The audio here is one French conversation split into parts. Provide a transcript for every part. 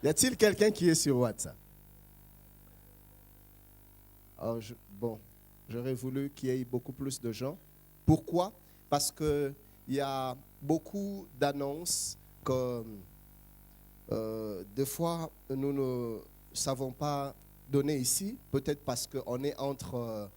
Y a-t-il quelqu'un qui est sur WhatsApp? Bon, j'aurais voulu qu'il y ait beaucoup plus de gens. Pourquoi? Parce qu'il y a beaucoup d'annonces que des fois nous ne savons pas donner ici. Peut-être parce qu'on est entre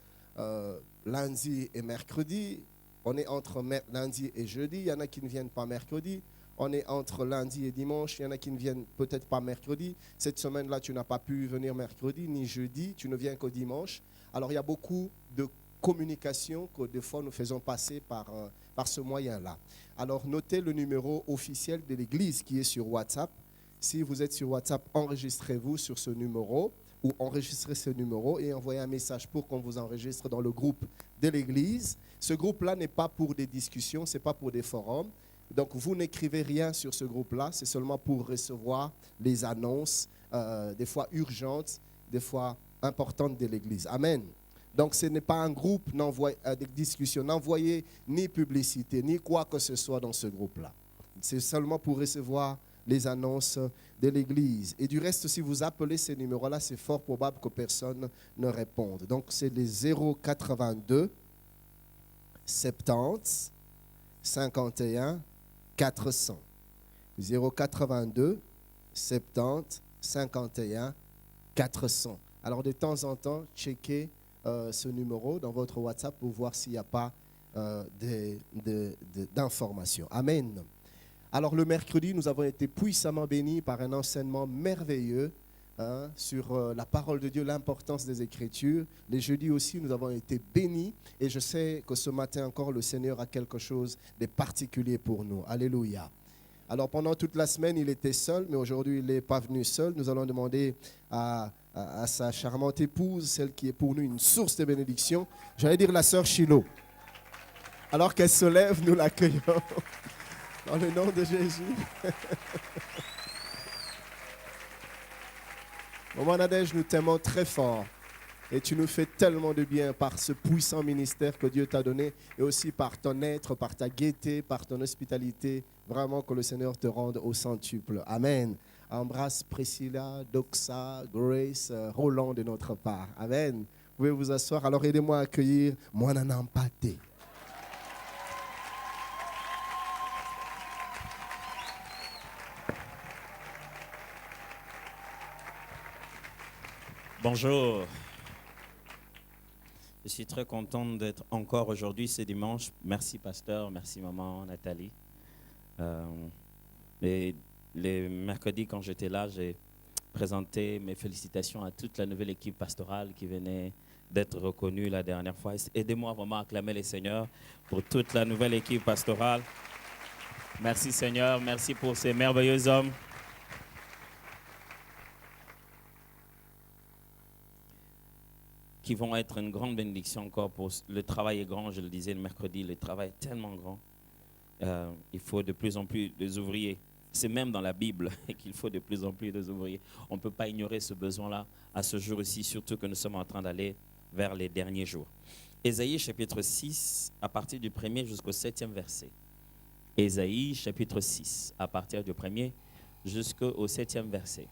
lundi et mercredi. On est entre lundi et jeudi. Il y en a qui ne viennent pas mercredi. On est entre lundi et dimanche. Il y en a qui ne viennent peut-être pas mercredi. Cette semaine-là, tu n'as pas pu venir mercredi ni jeudi. Tu ne viens qu'au dimanche. Alors, il y a beaucoup de communication que des fois nous faisons passer par ce moyen-là. Alors, notez le numéro officiel de l'Église qui est sur WhatsApp. Si vous êtes sur WhatsApp, enregistrez-vous sur ce numéro ou enregistrez ce numéro et envoyez un message pour qu'on vous enregistre dans le groupe de l'Église. Ce groupe-là n'est pas pour des discussions, ce n'est pas pour des forums. Donc, vous n'écrivez rien sur ce groupe-là, c'est seulement pour recevoir les annonces, des fois urgentes, des fois importantes de l'Église. Amen. Donc, ce n'est pas un groupe de discussion. N'envoyez ni publicité, ni quoi que ce soit dans ce groupe-là. C'est seulement pour recevoir les annonces de l'Église. Et du reste, si vous appelez ces numéros-là, c'est fort probable que personne ne réponde. Donc, c'est les 082 70 51 400. 082 70 51 400. Alors, de temps en temps, checkez ce numéro dans votre WhatsApp pour voir s'il n'y a pas d'informations. Amen. Alors, le mercredi, nous avons été puissamment bénis par un enseignement merveilleux sur la parole de Dieu, l'importance des Écritures. Les jeudis aussi, nous avons été bénis. Et je sais que ce matin encore, le Seigneur a quelque chose de particulier pour nous. Alléluia. Alors, pendant toute la semaine, il était seul, mais aujourd'hui, il n'est pas venu seul. Nous allons demander à sa charmante épouse, celle qui est pour nous une source de bénédiction. J'allais dire la sœur Chilo. Alors qu'elle se lève, nous l'accueillons. Dans le nom de Jésus. Maman Nadège, nous t'aimons très fort. Et tu nous fais tellement de bien par ce puissant ministère que Dieu t'a donné. Et aussi par ton être, par ta gaieté, par ton hospitalité. Vraiment que le Seigneur te rende au centuple. Amen. Embrasse Priscilla, Doxa, Grace, Roland de notre part. Amen. Vous pouvez vous asseoir. Alors aidez-moi à accueillir Moana Mpate. Bonjour. Je suis très contente d'être encore aujourd'hui, ce dimanche. Merci, pasteur. Merci, maman Nathalie. Et les mercredis, quand j'étais là, j'ai présenté mes félicitations à toute la nouvelle équipe pastorale qui venait d'être reconnue la dernière fois. Aidez-moi vraiment à acclamer les Seigneurs pour toute la nouvelle équipe pastorale. Merci, Seigneur. Merci pour ces merveilleux hommes. Qui vont être une grande bénédiction encore pour le travail est grand, je le disais le mercredi, le travail est tellement grand. Il faut de plus en plus d'ouvriers. C'est même dans la Bible qu'il faut de plus en plus d'ouvriers. On ne peut pas ignorer ce besoin-là à ce jour-ci, surtout que nous sommes en train d'aller vers les derniers jours. Ésaïe chapitre 6, à partir du 1er jusqu'au 7e verset. Ésaïe chapitre 6, à partir du 1er jusqu'au 7e verset.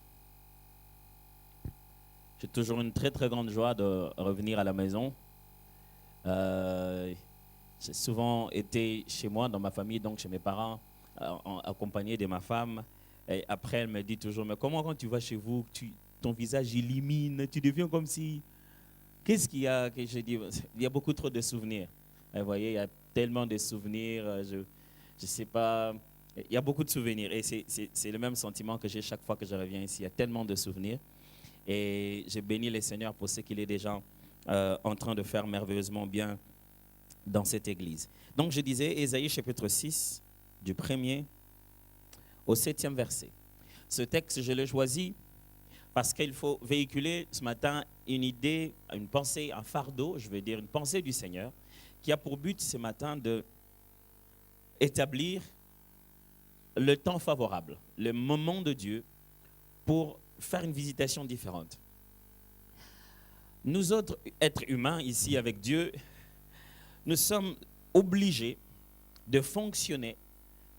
J'ai toujours une très très grande joie de revenir à la maison. J'ai souvent été chez moi, dans ma famille, donc chez mes parents, accompagné de ma femme. Et après, elle me dit toujours, mais comment quand tu vas chez vous, ton visage illumine, tu deviens comme si... Qu'est-ce qu'il y a que je dis? Il y a beaucoup trop de souvenirs. Vous voyez, il y a tellement de souvenirs, je ne sais pas... Il y a beaucoup de souvenirs et c'est le même sentiment que j'ai chaque fois que je reviens ici. Il y a tellement de souvenirs. Et j'ai béni le Seigneur pour ce qu'il est déjà en train de faire merveilleusement bien dans cette église. Donc je disais, Ésaïe chapitre 6, du 1er au 7e verset. Ce texte, je l'ai choisi parce qu'il faut véhiculer ce matin une idée, une pensée, un fardeau, je veux dire une pensée du Seigneur, qui a pour but ce matin de établir le temps favorable, le moment de Dieu pour faire une visitation différente. Nous autres êtres humains ici avec Dieu, nous sommes obligés de fonctionner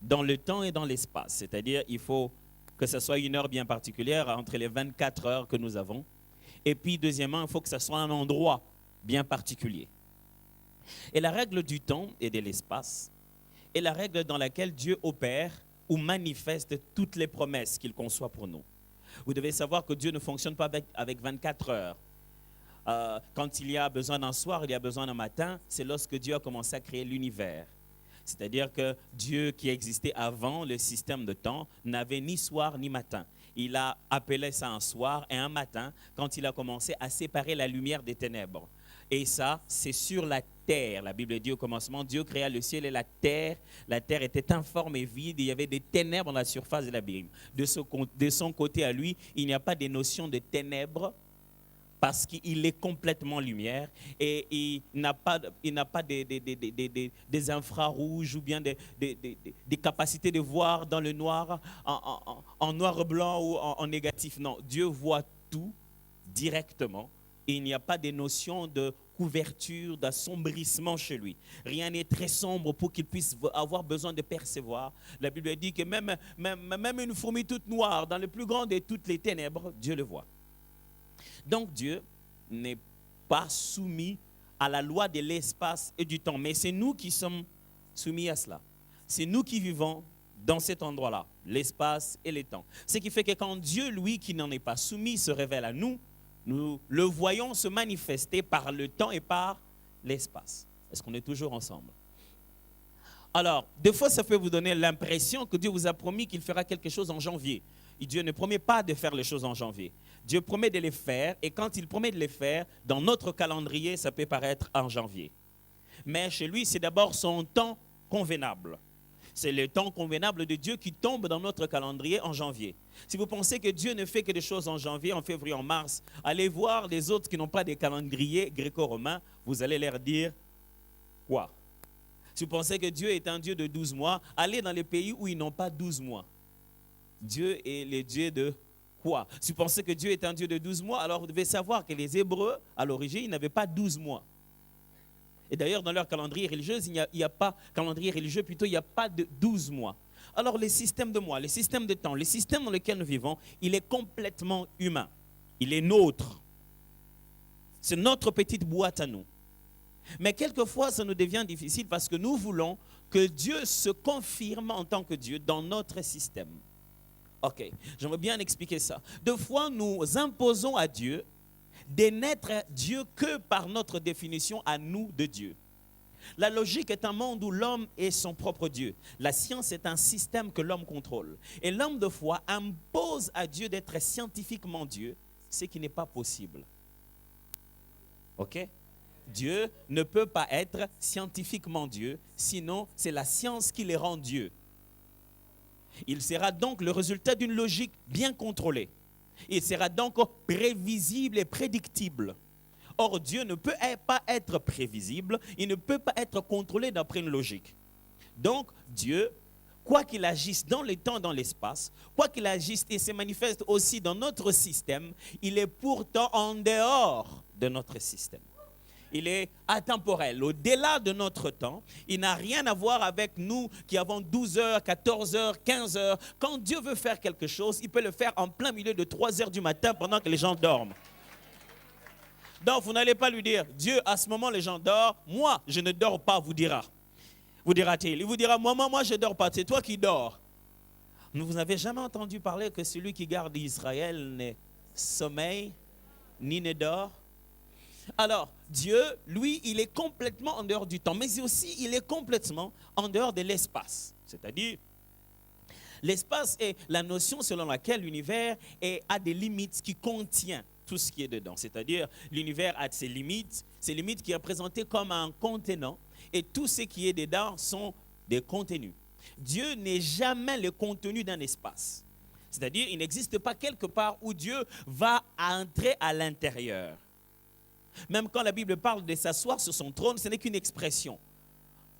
dans le temps et dans l'espace. C'est-à-dire il faut que ce soit une heure bien particulière entre les 24 heures que nous avons. Et puis, deuxièmement, il faut que ce soit un endroit bien particulier. Et la règle du temps et de l'espace est la règle dans laquelle Dieu opère ou manifeste toutes les promesses qu'il conçoit pour nous. Vous devez savoir que Dieu ne fonctionne pas avec 24 heures. Quand il y a besoin d'un soir, il y a besoin d'un matin, c'est lorsque Dieu a commencé à créer l'univers. C'est-à-dire que Dieu qui existait avant le système de temps n'avait ni soir ni matin. Il a appelé ça un soir et un matin quand il a commencé à séparer la lumière des ténèbres. Et ça, c'est sur la terre. La Bible dit au commencement, Dieu créa le ciel et la terre. La terre était informe et vide. Il y avait des ténèbres à la surface de l'abîme. De son côté à lui, il n'y a pas de notion de ténèbres parce qu'il est complètement lumière et il n'a pas des infrarouges ou bien des capacités de voir dans le noir, en noir blanc ou en négatif. Non, Dieu voit tout directement. Et il n'y a pas de notion de couverture, d'assombrissement chez lui. Rien n'est très sombre pour qu'il puisse avoir besoin de percevoir. La Bible dit que même une fourmi toute noire, dans le plus grand de toutes les ténèbres, Dieu le voit. Donc Dieu n'est pas soumis à la loi de l'espace et du temps. Mais c'est nous qui sommes soumis à cela. C'est nous qui vivons dans cet endroit-là, l'espace et le temps. Ce qui fait que quand Dieu, lui, qui n'en est pas soumis, se révèle à nous, nous le voyons se manifester par le temps et par l'espace. Est-ce qu'on est toujours ensemble? Alors, des fois, ça peut vous donner l'impression que Dieu vous a promis qu'il fera quelque chose en janvier. Et Dieu ne promet pas de faire les choses en janvier. Dieu promet de les faire, et quand il promet de les faire, dans notre calendrier, ça peut paraître en janvier. Mais chez lui, c'est d'abord son temps convenable. C'est le temps convenable de Dieu qui tombe dans notre calendrier en janvier. Si vous pensez que Dieu ne fait que des choses en janvier, en février, en mars, allez voir les autres qui n'ont pas de calendrier gréco-romain, vous allez leur dire quoi? Si vous pensez que Dieu est un Dieu de 12 mois, allez dans les pays où ils n'ont pas 12 mois. Dieu est le Dieu de quoi? Si vous pensez que Dieu est un Dieu de 12 mois, alors vous devez savoir que les Hébreux, à l'origine, ils n'avaient pas 12 mois. Et d'ailleurs, dans leur calendrier religieux, il n'y a pas de 12 mois. Alors, les systèmes de mois, les systèmes de temps, les systèmes dans lesquels nous vivons, il est complètement humain. Il est nôtre. C'est notre petite boîte à nous. Mais quelquefois, ça nous devient difficile parce que nous voulons que Dieu se confirme en tant que Dieu dans notre système. Ok, j'aimerais bien expliquer ça. Deux fois, nous imposons à Dieu de n'être Dieu que par notre définition à nous de Dieu. La logique est un monde où l'homme est son propre Dieu. La science est un système que l'homme contrôle. Et l'homme de foi impose à Dieu d'être scientifiquement Dieu, ce qui n'est pas possible. Ok? Dieu ne peut pas être scientifiquement Dieu, sinon c'est la science qui les rend Dieu. Il sera donc le résultat d'une logique bien contrôlée. Il sera donc prévisible et prédictible. Or, Dieu ne peut pas être prévisible, il ne peut pas être contrôlé d'après une logique. Donc, Dieu, quoi qu'il agisse dans le temps, dans l'espace, quoi qu'il agisse et se manifeste aussi dans notre système, il est pourtant en dehors de notre système. Il est atemporel, au-delà de notre temps. Il n'a rien à voir avec nous qui avons 12 heures, 14 heures, 15 heures. Quand Dieu veut faire quelque chose, il peut le faire en plein milieu de 3 heures du matin pendant que les gens dorment. Donc, vous n'allez pas lui dire, Dieu, à ce moment, les gens dorment. Moi, je ne dors pas, vous dira-t-il. Il vous dira, moi, je ne dors pas. C'est toi qui dors. Vous n'avez jamais entendu parler que celui qui garde Israël ne sommeille ni ne dort? Alors, Dieu, lui, il est complètement en dehors du temps, mais aussi, il est complètement en dehors de l'espace. C'est-à-dire, l'espace est la notion selon laquelle l'univers a des limites qui contient tout ce qui est dedans. C'est-à-dire, l'univers a ses limites qui sont représentées comme un contenant, et tout ce qui est dedans sont des contenus. Dieu n'est jamais le contenu d'un espace. C'est-à-dire, il n'existe pas quelque part où Dieu va entrer à l'intérieur. Même quand la Bible parle de s'asseoir sur son trône, ce n'est qu'une expression.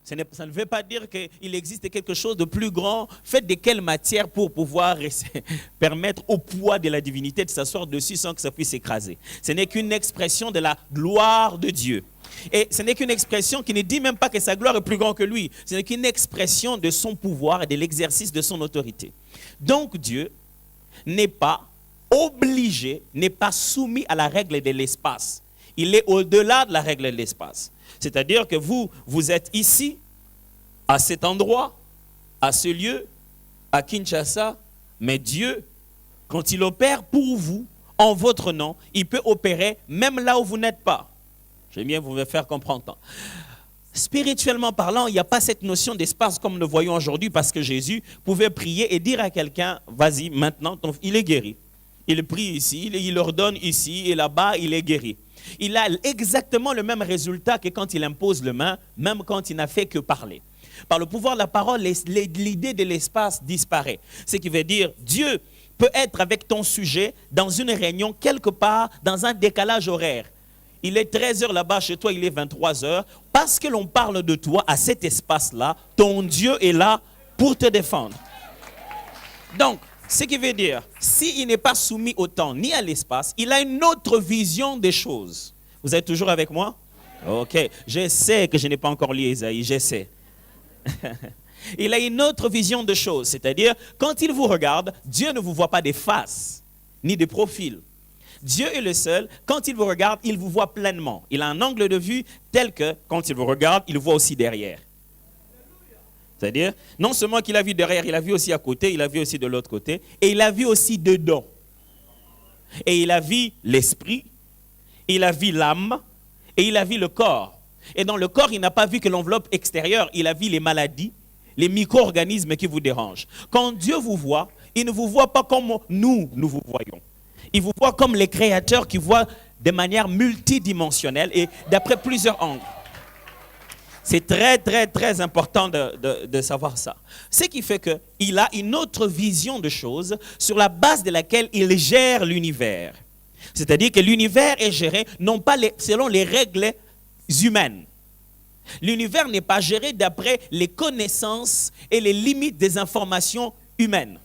Ça ne veut pas dire qu'il existe quelque chose de plus grand, fait de quelle matière pour pouvoir permettre au poids de la divinité de s'asseoir dessus sans que ça puisse s'écraser. Ce n'est qu'une expression de la gloire de Dieu. Et ce n'est qu'une expression qui ne dit même pas que sa gloire est plus grande que lui. Ce n'est qu'une expression de son pouvoir et de l'exercice de son autorité. Donc Dieu n'est pas obligé, n'est pas soumis à la règle de l'espace. Il est au-delà de la règle de l'espace. C'est-à-dire que vous êtes ici, à cet endroit, à ce lieu, à Kinshasa, mais Dieu, quand il opère pour vous, en votre nom, il peut opérer même là où vous n'êtes pas. J'aime bien vous faire comprendre. Spirituellement parlant, il n'y a pas cette notion d'espace comme nous le voyons aujourd'hui parce que Jésus pouvait prier et dire à quelqu'un, vas-y maintenant, il est guéri. Il prie ici, il ordonne ici et là-bas, il est guéri. Il a exactement le même résultat que quand il impose les mains, même quand il n'a fait que parler. Par le pouvoir de la parole, l'idée de l'espace disparaît. Ce qui veut dire, Dieu peut être avec ton sujet dans une réunion quelque part, dans un décalage horaire. Il est 13h là-bas, chez toi, il est 23h. Parce que l'on parle de toi à cet espace-là, ton Dieu est là pour te défendre. Donc, ce qui veut dire, s'il n'est pas soumis au temps ni à l'espace, il a une autre vision des choses. Vous êtes toujours avec moi? Ok, je sais que je n'ai pas encore lu Ésaïe, je sais. Il a une autre vision de choses, c'est-à-dire, quand il vous regarde, Dieu ne vous voit pas des faces, ni des profils. Dieu est le seul, quand il vous regarde, il vous voit pleinement. Il a un angle de vue tel que, quand il vous regarde, il voit aussi derrière. C'est-à-dire, non seulement qu'il a vu derrière, il a vu aussi à côté, il a vu aussi de l'autre côté, et il a vu aussi dedans. Et il a vu l'esprit, il a vu l'âme, et il a vu le corps. Et dans le corps, il n'a pas vu que l'enveloppe extérieure, il a vu les maladies, les micro-organismes qui vous dérangent. Quand Dieu vous voit, il ne vous voit pas comme nous vous voyons. Il vous voit comme les créateurs qui voient de manière multidimensionnelle et d'après plusieurs angles. C'est très, très, très important de savoir ça. Ce qui fait qu'il a une autre vision de choses sur la base de laquelle il gère l'univers. C'est-à-dire que l'univers est géré non pas selon les règles humaines. L'univers n'est pas géré d'après les connaissances et les limites des informations humaines.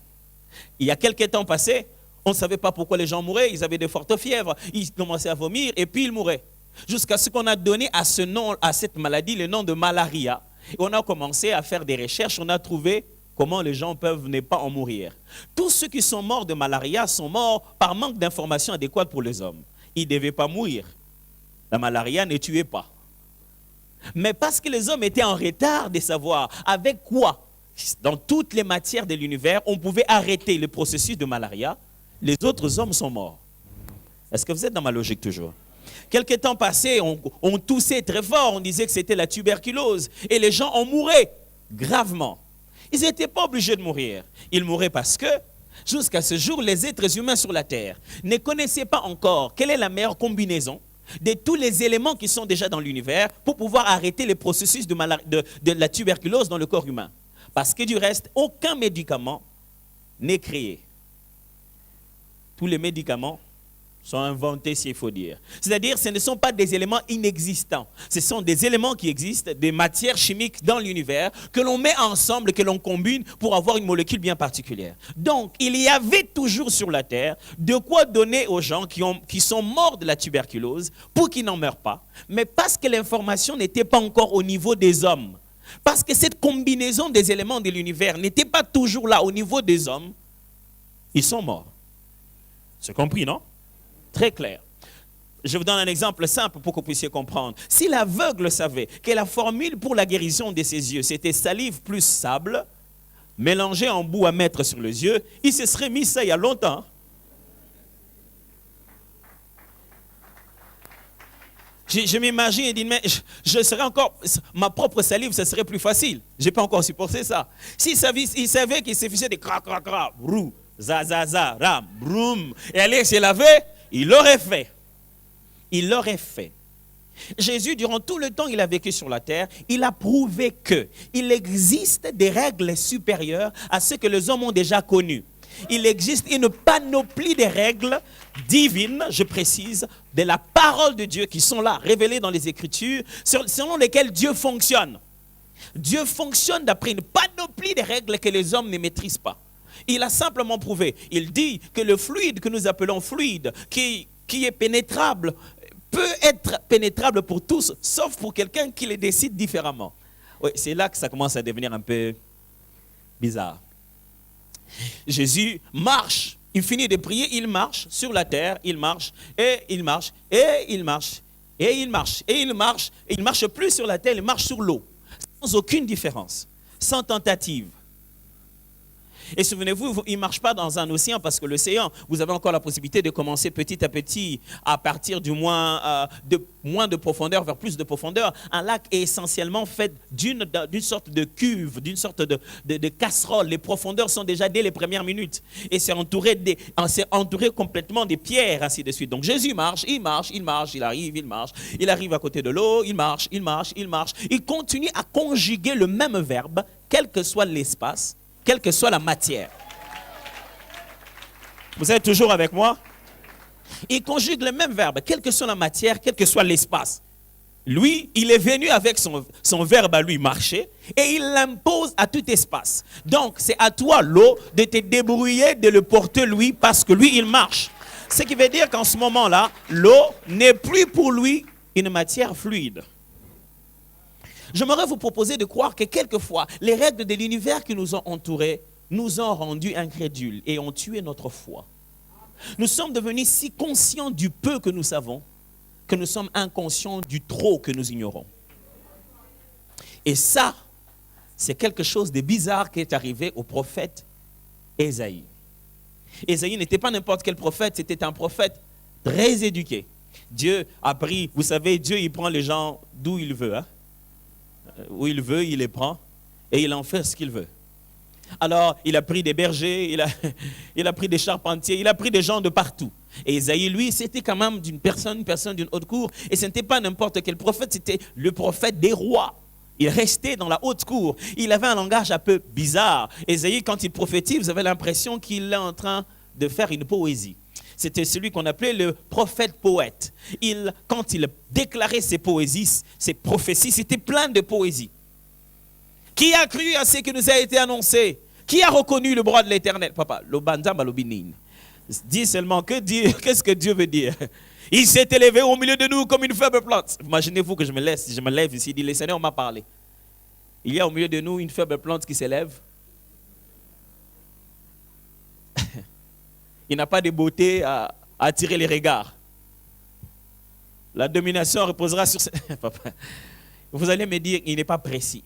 Il y a quelques temps passés, on ne savait pas pourquoi les gens mouraient, ils avaient de fortes fièvres, ils commençaient à vomir et puis ils mouraient. Jusqu'à ce qu'on a donné à ce nom, à cette maladie, le nom de malaria. Et on a commencé à faire des recherches, on a trouvé comment les gens peuvent ne pas en mourir. Tous ceux qui sont morts de malaria sont morts par manque d'informations adéquates pour les hommes. Ils ne devaient pas mourir. La malaria ne tuait pas. Mais parce que les hommes étaient en retard de savoir avec quoi, dans toutes les matières de l'univers, on pouvait arrêter le processus de malaria, les autres hommes sont morts. Est-ce que vous êtes dans ma logique toujours? Quelque temps passé, on toussait très fort, on disait que c'était la tuberculose. Et les gens en mouraient gravement. Ils n'étaient pas obligés de mourir. Ils mouraient parce que, jusqu'à ce jour, les êtres humains sur la Terre ne connaissaient pas encore quelle est la meilleure combinaison de tous les éléments qui sont déjà dans l'univers pour pouvoir arrêter le processus de la tuberculose dans le corps humain. Parce que du reste, aucun médicament n'est créé. Tous les médicaments sont inventés, s'il faut dire. C'est-à-dire, ce ne sont pas des éléments inexistants. Ce sont des éléments qui existent, des matières chimiques dans l'univers que l'on met ensemble, que l'on combine pour avoir une molécule bien particulière. Donc, il y avait toujours sur la Terre de quoi donner aux gens qui sont morts de la tuberculose pour qu'ils n'en meurent pas. Mais parce que l'information n'était pas encore au niveau des hommes, parce que cette combinaison des éléments de l'univers n'était pas toujours là au niveau des hommes, ils sont morts. C'est compris, non? Très clair. Je vous donne un exemple simple pour que vous puissiez comprendre. Si l'aveugle savait que la formule pour la guérison de ses yeux, c'était salive plus sable, mélangé en bout à mettre sur les yeux, il se serait mis ça il y a longtemps. Je m'imagine et dis, mais je serais encore, ma propre salive, ça serait plus facile. Je n'ai pas encore supporté ça. S'il savait qu'il suffisait de cra, cra, cra, brou, za, za, za, ram, broum, et aller se laver, il l'aurait fait. Il l'aurait fait. Jésus, durant tout le temps qu'il a vécu sur la terre, il a prouvé qu'il existe des règles supérieures à ce que les hommes ont déjà connu. Il existe une panoplie de règles divines, je précise, de la parole de Dieu qui sont là, révélées dans les Écritures, selon lesquelles Dieu fonctionne. Dieu fonctionne d'après une panoplie de règles que les hommes ne maîtrisent pas. Il a simplement prouvé. Il dit que le fluide que nous appelons fluide, qui est pénétrable, peut être pénétrable pour tous, sauf pour quelqu'un qui le décide différemment. Oui, c'est là que ça commence à devenir un peu bizarre. Jésus marche, Il finit de prier, il marche sur la terre, il marche, et il marche, et il marche, et il marche, et il marche, et il ne marche plus sur la terre, il marche sur l'eau, sans aucune différence, sans tentative. Et souvenez-vous, il ne marche pas dans un océan parce que l'océan, vous avez encore la possibilité de commencer petit à petit à partir du moins de profondeur vers plus de profondeur. Un lac est essentiellement fait d'une sorte de cuve, d'une sorte de casserole. Les profondeurs sont déjà dès les premières minutes. Et c'est entouré complètement des pierres, ainsi de suite. Donc Jésus marche, il arrive à côté de l'eau, il marche. Il continue à conjuguer le même verbe, quel que soit l'espace, quelle que soit la matière. Vous êtes toujours avec moi? Il conjugue le même verbe, quelle que soit la matière, quel que soit l'espace. Lui, il est venu avec son verbe à lui, marcher, et il l'impose à tout espace. Donc, c'est à toi, l'eau, de te débrouiller, de le porter lui, parce que lui, il marche. Ce qui veut dire qu'en ce moment-là, l'eau n'est plus pour lui une matière fluide. J'aimerais vous proposer de croire que quelquefois, les règles de l'univers qui nous ont entourés nous ont rendus incrédules et ont tué notre foi. Nous sommes devenus si conscients du peu que nous savons que nous sommes inconscients du trop que nous ignorons. Et ça, c'est quelque chose de bizarre qui est arrivé au prophète Ésaïe. Ésaïe n'était pas n'importe quel prophète, c'était un prophète très éduqué. Dieu a pris, vous savez, Dieu il prend les gens d'où il veut, hein? Où il veut, il les prend et il en fait ce qu'il veut. Alors, il a pris des bergers, il a pris des charpentiers, il a pris des gens de partout. Et Ésaïe, lui, c'était quand même une personne d'une haute cour. Et ce n'était pas n'importe quel prophète, c'était le prophète des rois. Il restait dans la haute cour. Il avait un langage un peu bizarre. Ésaïe, quand il prophétise, vous avez l'impression qu'il est en train de faire une poésie. C'était celui qu'on appelait le prophète-poète. Quand il déclarait ses poésies, ses prophéties, c'était plein de poésie. Qui a cru à ce qui nous a été annoncé? Qui a reconnu le bras de l'Éternel? Papa, dis seulement, qu'est-ce que Dieu veut dire? Il s'est élevé au milieu de nous comme une faible plante. Imaginez-vous que je me lève ici, dit, le Seigneur m'a parlé. Il y a au milieu de nous une faible plante qui s'élève. Il n'a pas de beauté à attirer les regards. La domination reposera sur... Vous allez me dire, il n'est pas précis.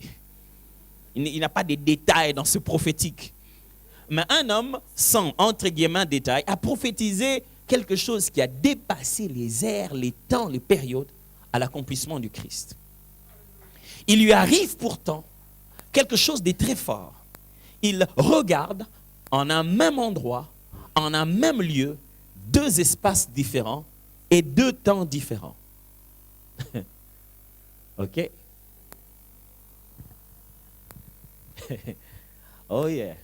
Il n'a pas de détails dans ce prophétique. Mais un homme, sans, entre guillemets, détails, a prophétisé quelque chose qui a dépassé les ères, les temps, les périodes, à l'accomplissement du Christ. Il lui arrive pourtant quelque chose de très fort. Il regarde en un même endroit, en un même lieu, deux espaces différents et deux temps différents. OK? Oh yeah.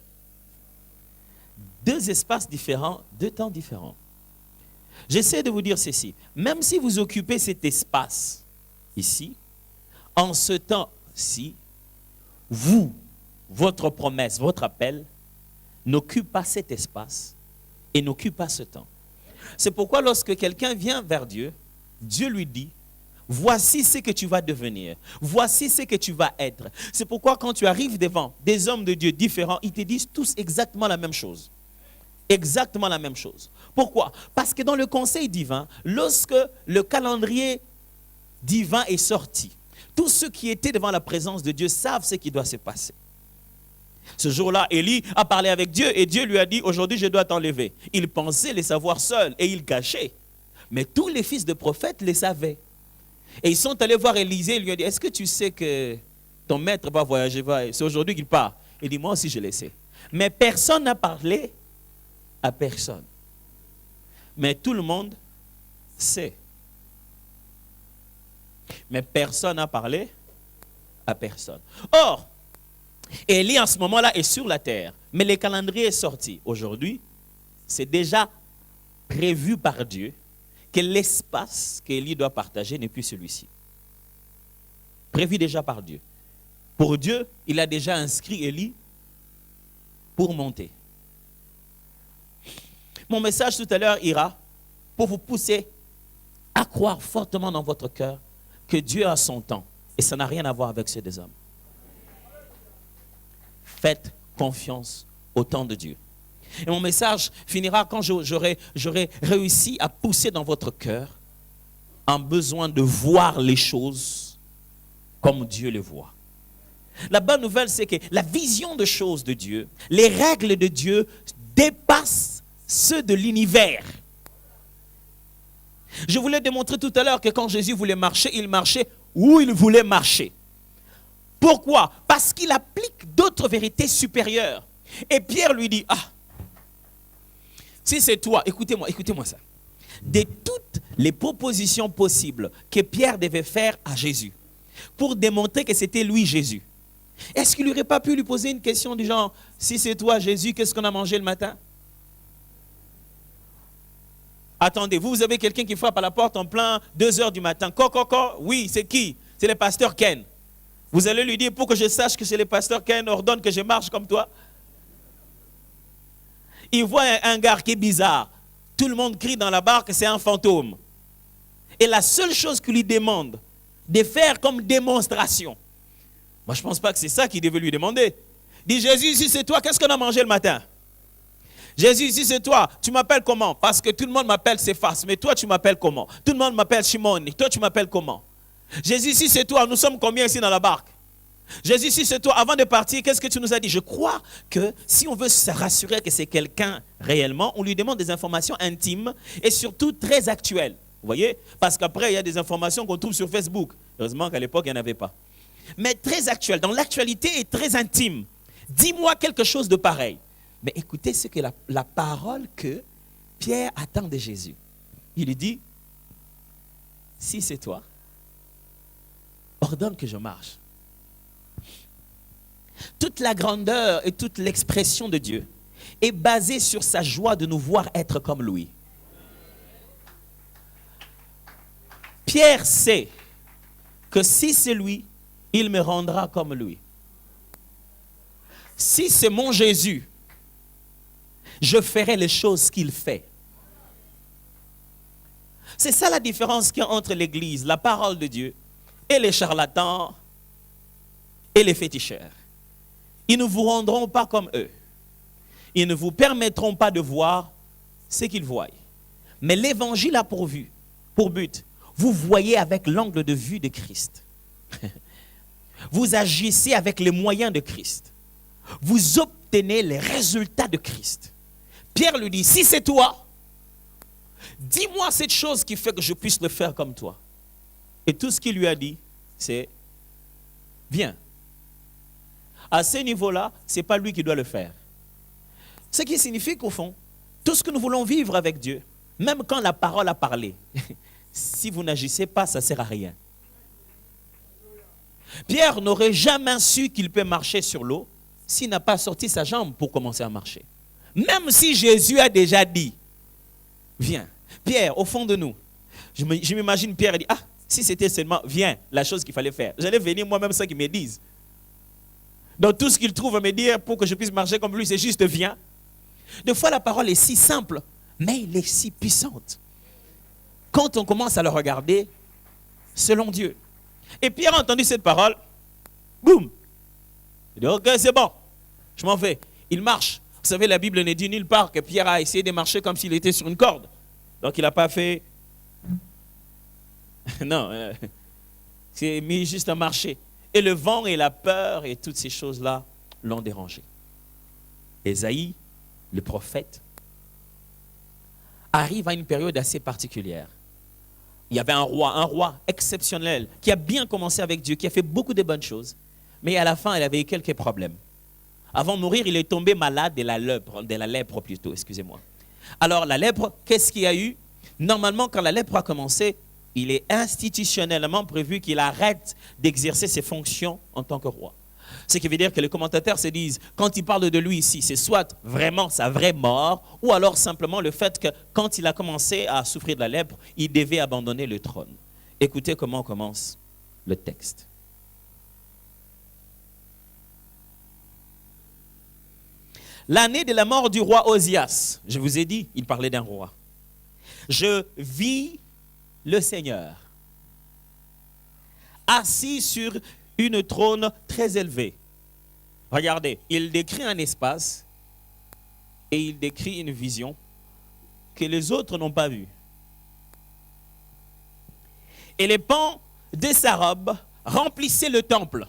Deux espaces différents, deux temps différents. J'essaie de vous dire ceci. Même si vous occupez cet espace ici, en ce temps-ci, votre promesse, votre appel, n'occupe pas cet espace et n'occupe pas ce temps. C'est pourquoi lorsque quelqu'un vient vers Dieu, Dieu lui dit, voici ce que tu vas devenir. Voici ce que tu vas être. C'est pourquoi quand tu arrives devant des hommes de Dieu différents, ils te disent tous exactement la même chose. Exactement la même chose. Pourquoi? Parce que dans le conseil divin, lorsque le calendrier divin est sorti, tous ceux qui étaient devant la présence de Dieu savent ce qui doit se passer. Ce jour-là, Élie a parlé avec Dieu et Dieu lui a dit, aujourd'hui je dois t'enlever. Il pensait les savoir seul et il cachait. Mais tous les fils de prophètes les savaient. Et ils sont allés voir Élisée et lui ont dit, est-ce que tu sais que ton maître va voyager? C'est aujourd'hui qu'il part. Il dit, moi aussi je le sais. Mais personne n'a parlé à personne. Mais tout le monde sait. Mais personne n'a parlé à personne. Or, Élie en ce moment-là est sur la terre, mais le calendrier est sorti. Aujourd'hui, c'est déjà prévu par Dieu que l'espace qu'Élie doit partager n'est plus celui-ci. Prévu déjà par Dieu. Pour Dieu, il a déjà inscrit Élie pour monter. Mon message tout à l'heure ira pour vous pousser à croire fortement dans votre cœur que Dieu a son temps et ça n'a rien à voir avec ceux des hommes. Faites confiance au temps de Dieu. Et mon message finira quand j'aurai réussi à pousser dans votre cœur un besoin de voir les choses comme Dieu les voit. La bonne nouvelle, c'est que la vision de choses de Dieu, les règles de Dieu dépassent ceux de l'univers. Je voulais démontrer tout à l'heure que quand Jésus voulait marcher, il marchait où il voulait marcher. Pourquoi? Parce qu'il applique d'autres vérités supérieures. Et Pierre lui dit, si c'est toi, écoutez-moi ça. De toutes les propositions possibles que Pierre devait faire à Jésus pour démontrer que c'était lui Jésus, est-ce qu'il n'aurait pas pu lui poser une question du genre, si c'est toi Jésus, qu'est-ce qu'on a mangé le matin? Attendez, vous avez quelqu'un qui frappe à la porte en plein 2 heures du matin. Oui, c'est qui? C'est le pasteur Ken. Vous allez lui dire, pour que je sache que c'est le pasteur Ken, ordonne que je marche comme toi. Il voit un gars qui est bizarre. Tout le monde crie dans la barque, c'est un fantôme. Et la seule chose qu'il lui demande de faire comme démonstration, moi je ne pense pas que c'est ça qu'il devait lui demander. Il dit, Jésus, si c'est toi, qu'est-ce qu'on a mangé le matin? Jésus, si c'est toi, tu m'appelles comment? Parce que tout le monde m'appelle Céphas, mais toi tu m'appelles comment? Tout le monde m'appelle Shimon, toi tu m'appelles comment? Jésus, si c'est toi, nous sommes combien ici dans la barque? Jésus, si c'est toi, avant de partir, qu'est-ce que tu nous as dit? Je crois que si on veut se rassurer que c'est quelqu'un réellement, on lui demande des informations intimes et surtout très actuelles. Vous voyez? Parce qu'après, il y a des informations qu'on trouve sur Facebook. Heureusement qu'à l'époque, il n'y en avait pas. Mais très actuelles, dans l'actualité et très intime. Dis-moi quelque chose de pareil. Mais écoutez ce que la parole que Pierre attend de Jésus. Il lui dit, si c'est toi, ordonne que je marche. Toute la grandeur et toute l'expression de Dieu est basée sur sa joie de nous voir être comme lui. Pierre sait que si c'est lui, il me rendra comme lui. Si c'est mon Jésus, je ferai les choses qu'il fait. C'est ça la différence qu'il y a entre l'Église, la parole de Dieu, et les charlatans et les féticheurs. Ils ne vous rendront pas comme eux. Ils ne vous permettront pas de voir ce qu'ils voient. Mais l'Évangile a pour but, vous voyez avec l'angle de vue de Christ. Vous agissez avec les moyens de Christ. Vous obtenez les résultats de Christ. Pierre lui dit, si c'est toi, dis-moi cette chose qui fait que je puisse le faire comme toi. Et tout ce qu'il lui a dit, c'est, viens. À ce niveau-là, ce n'est pas lui qui doit le faire. Ce qui signifie qu'au fond, tout ce que nous voulons vivre avec Dieu, même quand la parole a parlé, si vous n'agissez pas, ça ne sert à rien. Pierre n'aurait jamais su qu'il peut marcher sur l'eau s'il n'a pas sorti sa jambe pour commencer à marcher. Même si Jésus a déjà dit, viens. Pierre, au fond de nous, je m'imagine Pierre dit, si c'était seulement, viens, la chose qu'il fallait faire. J'allais venir moi-même sans qu'ils me disent. Donc tout ce qu'il trouve à me dire pour que je puisse marcher comme lui, c'est juste viens. Des fois, la parole est si simple, mais elle est si puissante. Quand on commence à le regarder, selon Dieu. Et Pierre a entendu cette parole, boum. Il dit, ok, c'est bon, je m'en vais. Il marche. Vous savez, la Bible ne dit nulle part que Pierre a essayé de marcher comme s'il était sur une corde. Donc il n'a pas fait... Non, c'est mis juste à marcher. Et le vent et la peur et toutes ces choses-là l'ont dérangé. Ésaïe, le prophète, arrive à une période assez particulière. Il y avait un roi exceptionnel, qui a bien commencé avec Dieu, qui a fait beaucoup de bonnes choses. Mais à la fin, il avait eu quelques problèmes. Avant de mourir, il est tombé malade de la lèpre plutôt, excusez-moi. Alors la lèpre, qu'est-ce qu'il y a eu? Normalement, quand la lèpre a commencé, il est institutionnellement prévu qu'il arrête d'exercer ses fonctions en tant que roi. Ce qui veut dire que les commentateurs se disent, quand il parle de lui ici, c'est soit vraiment sa vraie mort, ou alors simplement le fait que quand il a commencé à souffrir de la lèpre, il devait abandonner le trône. Écoutez comment commence le texte. L'année de la mort du roi Osias, je vous ai dit, il parlait d'un roi. Je vis le Seigneur assis sur une trône très élevée. Regardez, il décrit un espace et il décrit une vision que les autres n'ont pas vue. Et les pans de sa robe remplissaient le temple.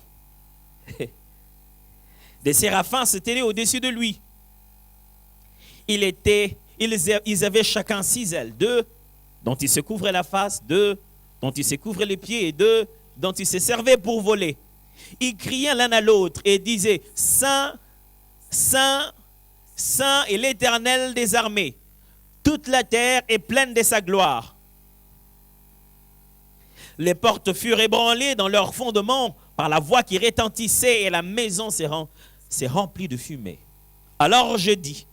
Des séraphins se tenaient au-dessus de lui. Ils avaient chacun 6 ailes, 2 dont ils se couvraient la face, 2 dont ils se couvraient les pieds et 2 dont ils se servaient pour voler. Ils criaient l'un à l'autre et disaient « Saint, Saint, Saint est l'Éternel des armées. Toute la terre est pleine de sa gloire. » Les portes furent ébranlées dans leur fondement par la voix qui retentissait et la maison s'est remplie de fumée. Alors je dis,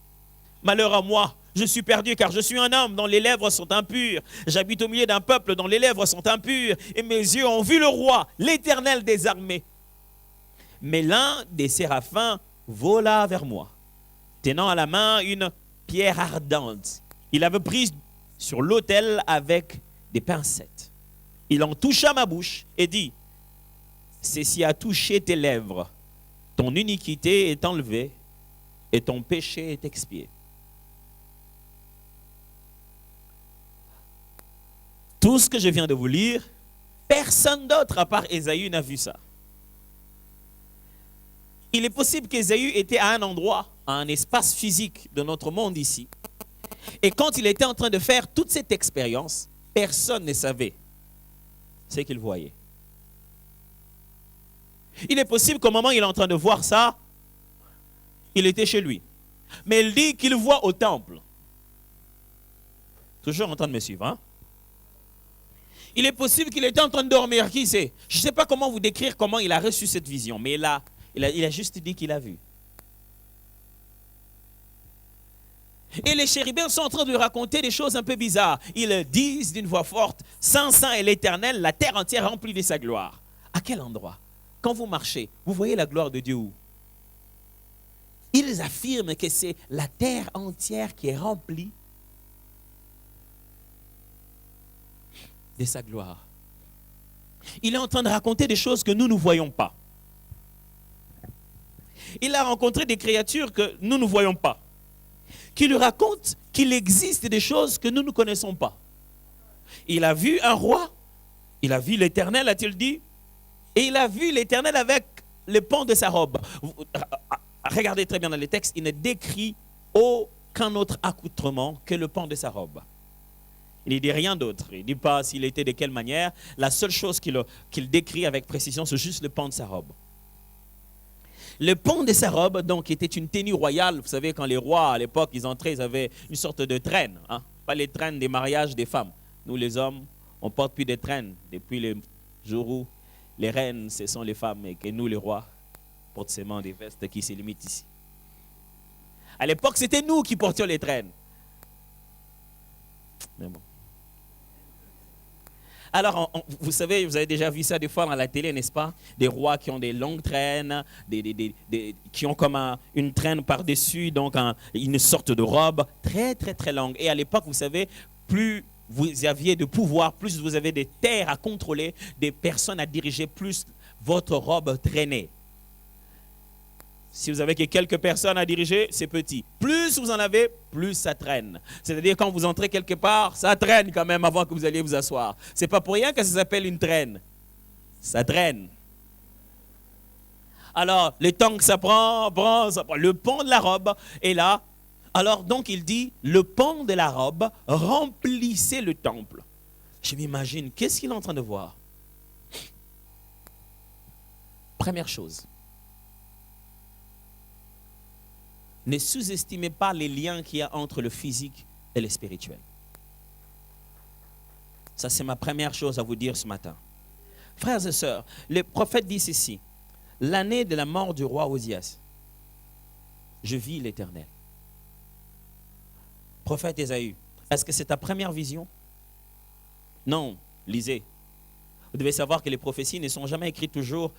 malheur à moi, je suis perdu car je suis un homme dont les lèvres sont impures. J'habite au milieu d'un peuple dont les lèvres sont impures et mes yeux ont vu le roi, l'Éternel des armées. Mais l'un des séraphins vola vers moi, tenant à la main une pierre ardente. Il avait pris sur l'autel avec des pincettes. Il en toucha ma bouche et dit, ceci a touché tes lèvres. Ton iniquité est enlevée et ton péché est expié. Tout ce que je viens de vous lire, personne d'autre à part Ésaü n'a vu ça. Il est possible qu'Ésaü était à un endroit, à un espace physique de notre monde ici. Et quand il était en train de faire toute cette expérience, personne ne savait ce qu'il voyait. Il est possible qu'au moment où il est en train de voir ça, il était chez lui. Mais il dit qu'il voit au temple. Toujours en train de me suivre, hein? Il est possible qu'il était en train de dormir, qui sait? Je ne sais pas comment vous décrire comment il a reçu cette vision, mais il a juste dit qu'il a vu. Et les chérubins sont en train de raconter des choses un peu bizarres. Ils disent d'une voix forte, « Saint, Saint est l'Éternel, la terre entière remplie de sa gloire. » À quel endroit? Quand vous marchez, vous voyez la gloire de Dieu où? Ils affirment que c'est la terre entière qui est remplie de sa gloire. Il est en train de raconter des choses que nous ne voyons pas. Il a rencontré des créatures que nous ne voyons pas, qui lui racontent qu'il existe des choses que nous ne connaissons pas. Il a vu un roi, il a vu l'Éternel, a-t-il dit, et il a vu l'Éternel avec le pan de sa robe. Regardez très bien dans les textes, il ne décrit aucun autre accoutrement que le pan de sa robe. Il ne dit rien d'autre. Il ne dit pas s'il était de quelle manière. La seule chose qu'il décrit avec précision, c'est juste le pan de sa robe. Le pan de sa robe, donc, était une tenue royale. Vous savez, quand les rois, à l'époque, ils entraient, ils avaient une sorte de traîne. Hein? Pas les traînes des mariages des femmes. Nous, les hommes, on ne porte plus de traînes depuis le jour où les reines, ce sont les femmes, et que nous, les rois, portent seulement des vestes qui se limitent ici. À l'époque, c'était nous qui portions les traînes. Mais bon. Alors, vous savez, vous avez déjà vu ça des fois dans la télé, n'est-ce pas? Des rois qui ont des longues traînes, qui ont comme une traîne par-dessus, donc une sorte de robe très, très, très longue. Et à l'époque, vous savez, plus vous aviez de pouvoir, plus vous avez des terres à contrôler, des personnes à diriger, plus votre robe traînait. Si vous avez que quelques personnes à diriger, c'est petit. Plus vous en avez, plus ça traîne. C'est-à-dire quand vous entrez quelque part, ça traîne quand même avant que vous alliez vous asseoir. Ce n'est pas pour rien que ça s'appelle une traîne. Ça traîne. Alors, le temps que ça prend, le pan de la robe est là. Alors, donc, il dit, le pan de la robe remplissait le temple. Je m'imagine, qu'est-ce qu'il est en train de voir? Première chose. Ne sous-estimez pas les liens qu'il y a entre le physique et le spirituel. Ça, c'est ma première chose à vous dire ce matin. Frères et sœurs, le prophète dit ceci. L'année de la mort du roi Osias, je vis l'Éternel. Prophète Ésaü, est-ce que c'est ta première vision? Non, lisez. Vous devez savoir que les prophéties ne sont jamais écrites toujours.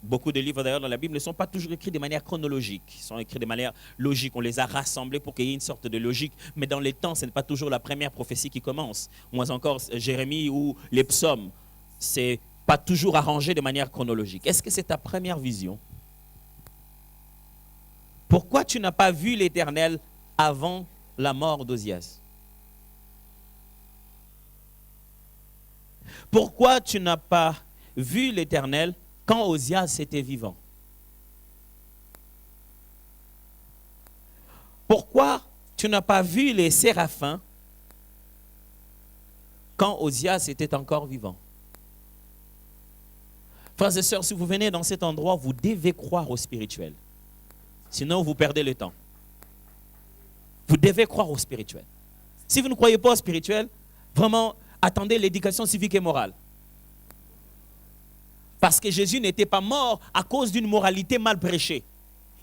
Beaucoup de livres d'ailleurs dans la Bible ne sont pas toujours écrits de manière chronologique. Ils sont écrits de manière logique. On les a rassemblés pour qu'il y ait une sorte de logique. Mais dans les temps, ce n'est pas toujours la première prophétie qui commence. Moins encore Jérémie ou les psaumes. Ce n'est pas toujours arrangé de manière chronologique. Est-ce que c'est ta première vision? Pourquoi tu n'as pas vu l'Éternel avant la mort d'Ozias? Pourquoi tu n'as pas vu l'Éternel quand Ozias était vivant? Pourquoi tu n'as pas vu les séraphins quand Ozias était encore vivant? Frères et sœurs, si vous venez dans cet endroit, vous devez croire au spirituel. Sinon, vous perdez le temps. Vous devez croire au spirituel. Si vous ne croyez pas au spirituel, vraiment, attendez l'éducation civique et morale. Parce que Jésus n'était pas mort à cause d'une moralité mal prêchée.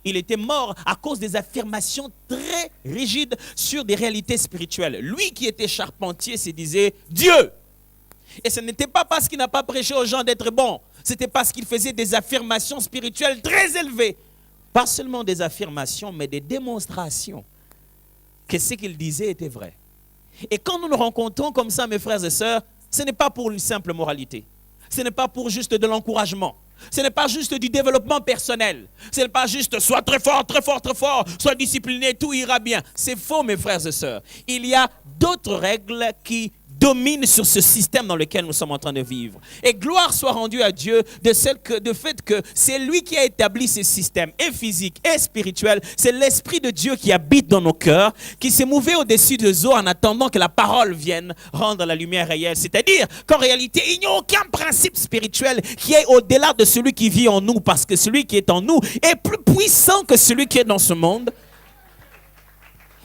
Il était mort à cause des affirmations très rigides sur des réalités spirituelles. Lui qui était charpentier se disait Dieu. Et ce n'était pas parce qu'il n'a pas prêché aux gens d'être bons. C'était parce qu'il faisait des affirmations spirituelles très élevées. Pas seulement des affirmations, mais des démonstrations que ce qu'il disait était vrai. Et quand nous nous rencontrons comme ça, mes frères et sœurs, ce n'est pas pour une simple moralité. Ce n'est pas pour juste de l'encouragement. Ce n'est pas juste du développement personnel. Ce n'est pas juste sois très fort, très fort, très fort, sois discipliné, tout ira bien. C'est faux, mes frères et sœurs. Il y a d'autres règles qui dominent sur ce système dans lequel nous sommes en train de vivre. Et gloire soit rendue à Dieu de fait que c'est lui qui a établi ce système, et physique et spirituel. C'est l'Esprit de Dieu qui habite dans nos cœurs, qui s'est mouvé au-dessus des eaux en attendant que la parole vienne rendre la lumière réelle. C'est-à-dire qu'en réalité, il n'y a aucun principe spirituel qui est au-delà de celui qui vit en nous, parce que celui qui est en nous est plus puissant que celui qui est dans ce monde.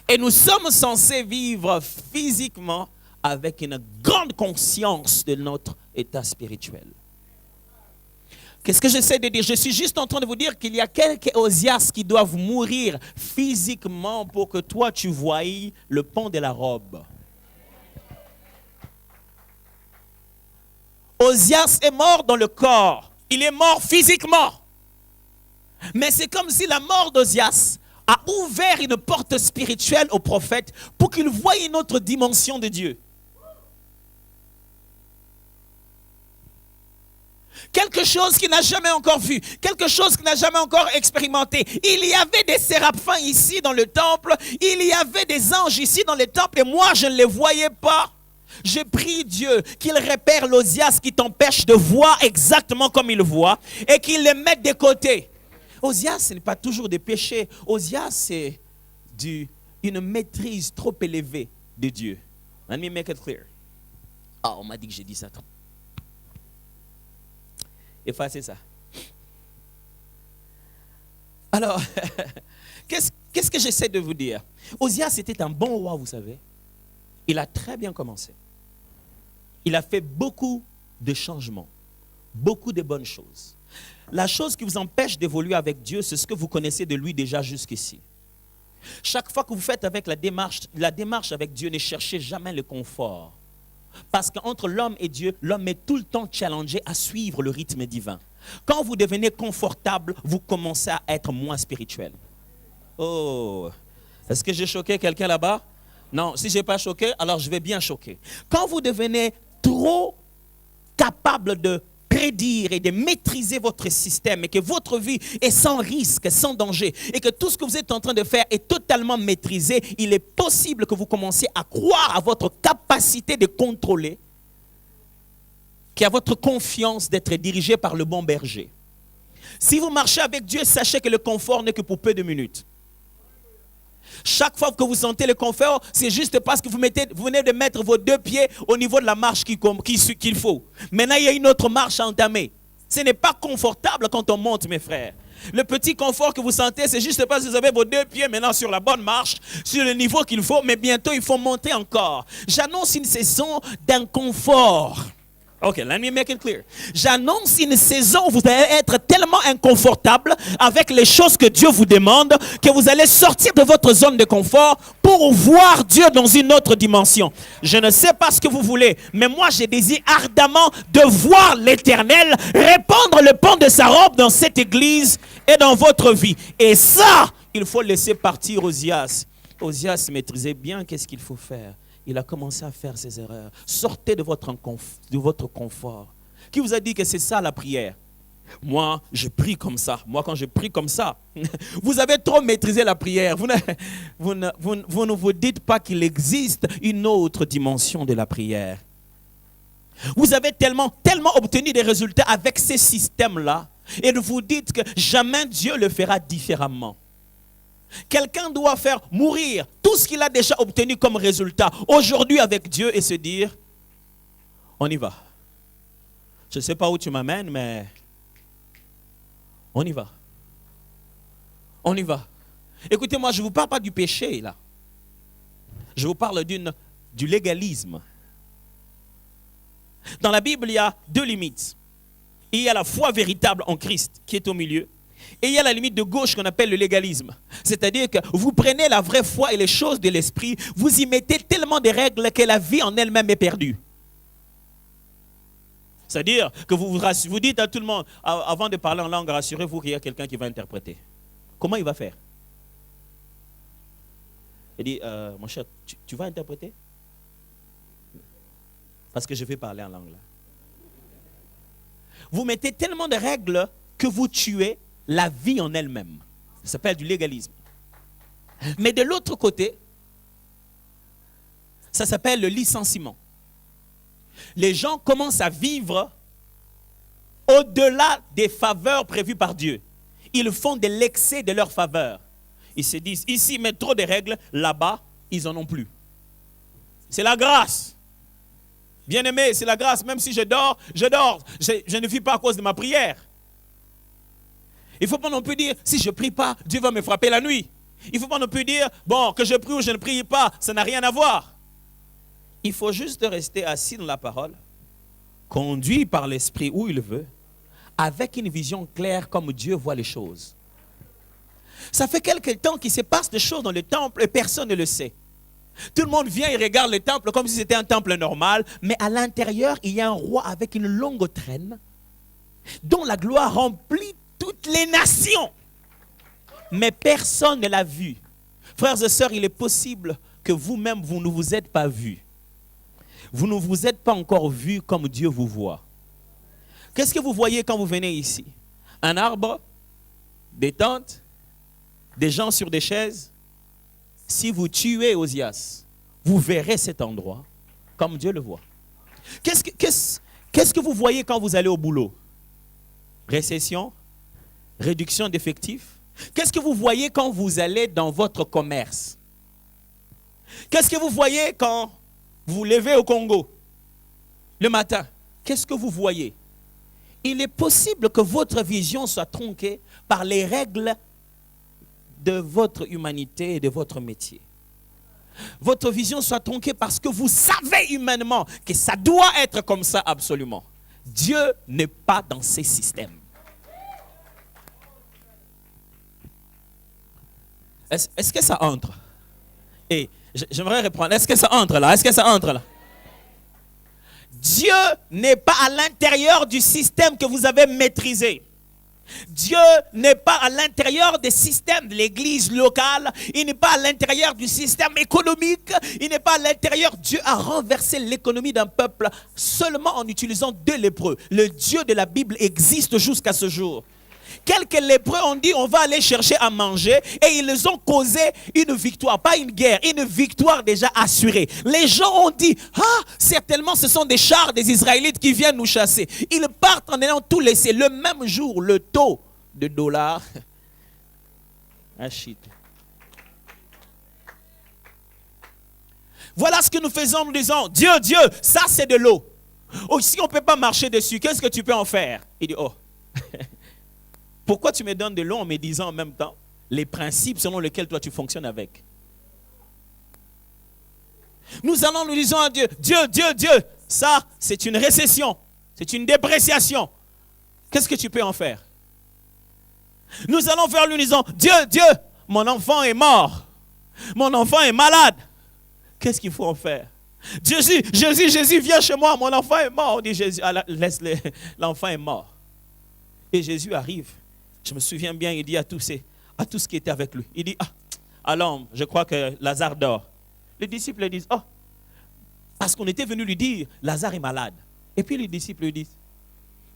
Et nous sommes censés vivre physiquement avec une grande conscience de notre état spirituel. Qu'est-ce que j'essaie de dire? Je suis juste en train de vous dire qu'il y a quelques Ozias qui doivent mourir physiquement pour que toi tu voies le pont de la robe. Ozias est mort dans le corps. Il est mort physiquement. Mais c'est comme si la mort d'Ozias a ouvert une porte spirituelle au prophète pour qu'il voie une autre dimension de Dieu. Quelque chose qu'il n'a jamais encore vu, quelque chose qu'il n'a jamais encore expérimenté. Il y avait des séraphins ici dans le temple, il y avait des anges ici dans le temple et moi je ne les voyais pas. J'ai prié Dieu qu'il repère l'Ozias qui t'empêche de voir exactement comme il voit et qu'il les mette de côté. Ozias, ce n'est pas toujours des péchés. Ozias, c'est une maîtrise trop élevée de Dieu. Let me make it clear. Ah, on m'a dit que j'ai dit ça. Effacez ça. Alors, qu'est-ce que j'essaie de vous dire? Ozias était un bon roi, vous savez. Il a très bien commencé. Il a fait beaucoup de changements, beaucoup de bonnes choses. La chose qui vous empêche d'évoluer avec Dieu, c'est ce que vous connaissez de lui déjà jusqu'ici. Chaque fois que vous faites avec la démarche avec Dieu, ne cherchez jamais le confort. Parce qu'entre l'homme et Dieu, l'homme est tout le temps challengé à suivre le rythme divin. Quand vous devenez confortable, vous commencez à être moins spirituel. Oh, est-ce que j'ai choqué quelqu'un là-bas? Non, si je n'ai pas choqué, alors je vais bien choquer. Quand vous devenez trop capable de prédire et de maîtriser votre système et que votre vie est sans risque, sans danger et que tout ce que vous êtes en train de faire est totalement maîtrisé, il est possible que vous commenciez à croire à votre capacité de contrôler, qu'à votre confiance d'être dirigé par le bon berger. Si vous marchez avec Dieu, sachez que le confort n'est que pour peu de minutes. Chaque fois que vous sentez le confort, c'est juste parce que vous venez de mettre vos deux pieds au niveau de la marche qu'il faut. Maintenant, il y a une autre marche à entamer. Ce n'est pas confortable quand on monte, mes frères. Le petit confort que vous sentez, c'est juste parce que vous avez vos deux pieds maintenant sur la bonne marche, sur le niveau qu'il faut, mais bientôt il faut monter encore. J'annonce une saison d'inconfort. Ok, let me make it clear. J'annonce une saison où vous allez être tellement inconfortable avec les choses que Dieu vous demande que vous allez sortir de votre zone de confort pour voir Dieu dans une autre dimension. Je ne sais pas ce que vous voulez, mais moi je désire ardemment de voir l'Éternel répandre le pont de sa robe dans cette église et dans votre vie. Et ça, il faut laisser partir Ozias. Ozias maîtrisait bien qu'est-ce qu'il faut faire. Il a commencé à faire ses erreurs. Sortez de votre confort. Qui vous a dit que c'est ça la prière? Moi, je prie comme ça. Moi, quand je prie comme ça, vous avez trop maîtrisé la prière. Vous ne vous dites pas qu'il existe une autre dimension de la prière. Vous avez tellement obtenu des résultats avec ces systèmes-là et vous dites que jamais Dieu le fera différemment. Quelqu'un doit faire mourir tout ce qu'il a déjà obtenu comme résultat aujourd'hui avec Dieu et se dire, on y va. Je ne sais pas où tu m'amènes, mais on y va. On y va. Écoutez-moi, je ne vous parle pas du péché, là. Je vous parle du légalisme. Dans la Bible, il y a deux limites. Il y a la foi véritable en Christ qui est au milieu. Et il y a la limite de gauche qu'on appelle le légalisme. C'est-à-dire que vous prenez la vraie foi et les choses de l'esprit, vous y mettez tellement de règles que la vie en elle-même est perdue. C'est-à-dire que vous dites à tout le monde, avant de parler en langue, rassurez-vous qu'il y a quelqu'un qui va interpréter. Comment il va faire? Il dit, mon cher, tu vas interpréter? Parce que je vais parler en langue là. Vous mettez tellement de règles que vous tuez la vie en elle-même. Ça s'appelle du légalisme. Mais de l'autre côté, ça s'appelle le licenciement. Les gens commencent à vivre au-delà des faveurs prévues par Dieu. Ils font de l'excès de leurs faveurs. Ils se disent, ici, ils mettent trop de règles, là-bas, ils n'en ont plus. C'est la grâce. Bien-aimé, c'est la grâce. Même si je dors. Je ne vis pas à cause de ma prière. Il ne faut pas non plus dire, si je ne prie pas, Dieu va me frapper la nuit. Il ne faut pas non plus dire, bon, que je prie ou je ne prie pas, ça n'a rien à voir. Il faut juste rester assis dans la parole, conduit par l'Esprit où il veut, avec une vision claire comme Dieu voit les choses. Ça fait quelque temps qu'il se passe des choses dans le temple et personne ne le sait. Tout le monde vient et regarde le temple comme si c'était un temple normal, mais à l'intérieur, il y a un roi avec une longue traîne dont la gloire remplit toutes les nations. Mais personne ne l'a vu. Frères et sœurs, il est possible que vous-même, vous ne vous êtes pas vus. Vous ne vous êtes pas encore vus comme Dieu vous voit. Qu'est-ce que vous voyez quand vous venez ici? Un arbre, des tentes, des gens sur des chaises. Si vous tuez Osias, vous verrez cet endroit comme Dieu le voit. Qu'est-ce que vous voyez quand vous allez au boulot? Récession, réduction d'effectifs. Qu'est-ce que vous voyez quand vous allez dans votre commerce? Qu'est-ce que vous voyez quand vous vous levez au Congo le matin? Qu'est-ce que vous voyez? Il est possible que votre vision soit tronquée par les règles de votre humanité et de votre métier. Votre vision soit tronquée parce que vous savez humainement que ça doit être comme ça absolument. Dieu n'est pas dans ces systèmes. Est-ce que ça entre? Et j'aimerais reprendre. Est-ce que ça entre là? Est-ce que ça entre là? Dieu n'est pas à l'intérieur du système que vous avez maîtrisé. Dieu n'est pas à l'intérieur des systèmes de l'église locale. Il n'est pas à l'intérieur du système économique. Il n'est pas à l'intérieur. Dieu a renversé l'économie d'un peuple seulement en utilisant deux lépreux. Le Dieu de la Bible existe jusqu'à ce jour. Quelques lépreux ont dit on va aller chercher à manger et ils ont causé une victoire, pas une guerre, une victoire déjà assurée. Les gens ont dit certainement ce sont des chars des Israélites qui viennent nous chasser. Ils partent en ayant tout laissé. Le même jour, le taux de dollar a chuté. Voilà ce que nous faisons, nous disons Dieu, ça c'est de l'eau. Oh, si on ne peut pas marcher dessus, qu'est-ce que tu peux en faire? Il dit pourquoi tu me donnes de l'eau en me disant en même temps les principes selon lesquels toi tu fonctionnes avec? Nous disons à Dieu, Dieu, ça c'est une récession, c'est une dépréciation. Qu'est-ce que tu peux en faire? Nous allons vers lui en disant, Dieu, mon enfant est mort, mon enfant est malade. Qu'est-ce qu'il faut en faire? Jésus, viens chez moi, mon enfant est mort. On dit, Jésus, laisse-le, l'enfant est mort. Et Jésus arrive. Je me souviens bien, il dit à tous ceux qui étaient avec lui, il dit, allons, je crois que Lazare dort. Les disciples disent, parce qu'on était venu lui dire, Lazare est malade. Et puis les disciples lui disent,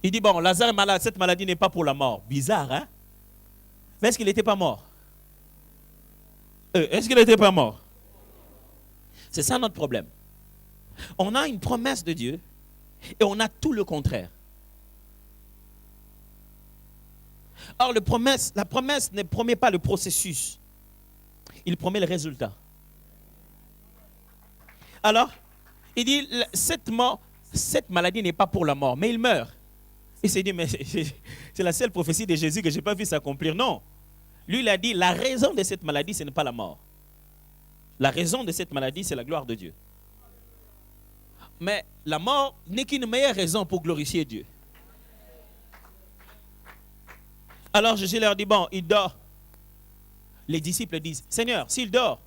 Il dit, bon, Lazare est malade, cette maladie n'est pas pour la mort. Bizarre, hein? Mais est-ce qu'il n'était pas mort? Est-ce qu'il n'était pas mort? C'est ça notre problème. On a une promesse de Dieu et on a tout le contraire. Or, la promesse ne promet pas le processus. Il promet le résultat. Alors, il dit, cette maladie n'est pas pour la mort, mais il meurt. Il s'est dit, mais c'est la seule prophétie de Jésus que je n'ai pas vu s'accomplir. Non. Lui, il a dit, la raison de cette maladie, ce n'est pas la mort. La raison de cette maladie, c'est la gloire de Dieu. Mais la mort n'est qu'une meilleure raison pour glorifier Dieu. Alors Jésus leur dit, bon, il dort. Les disciples disent, Seigneur, s'il dort,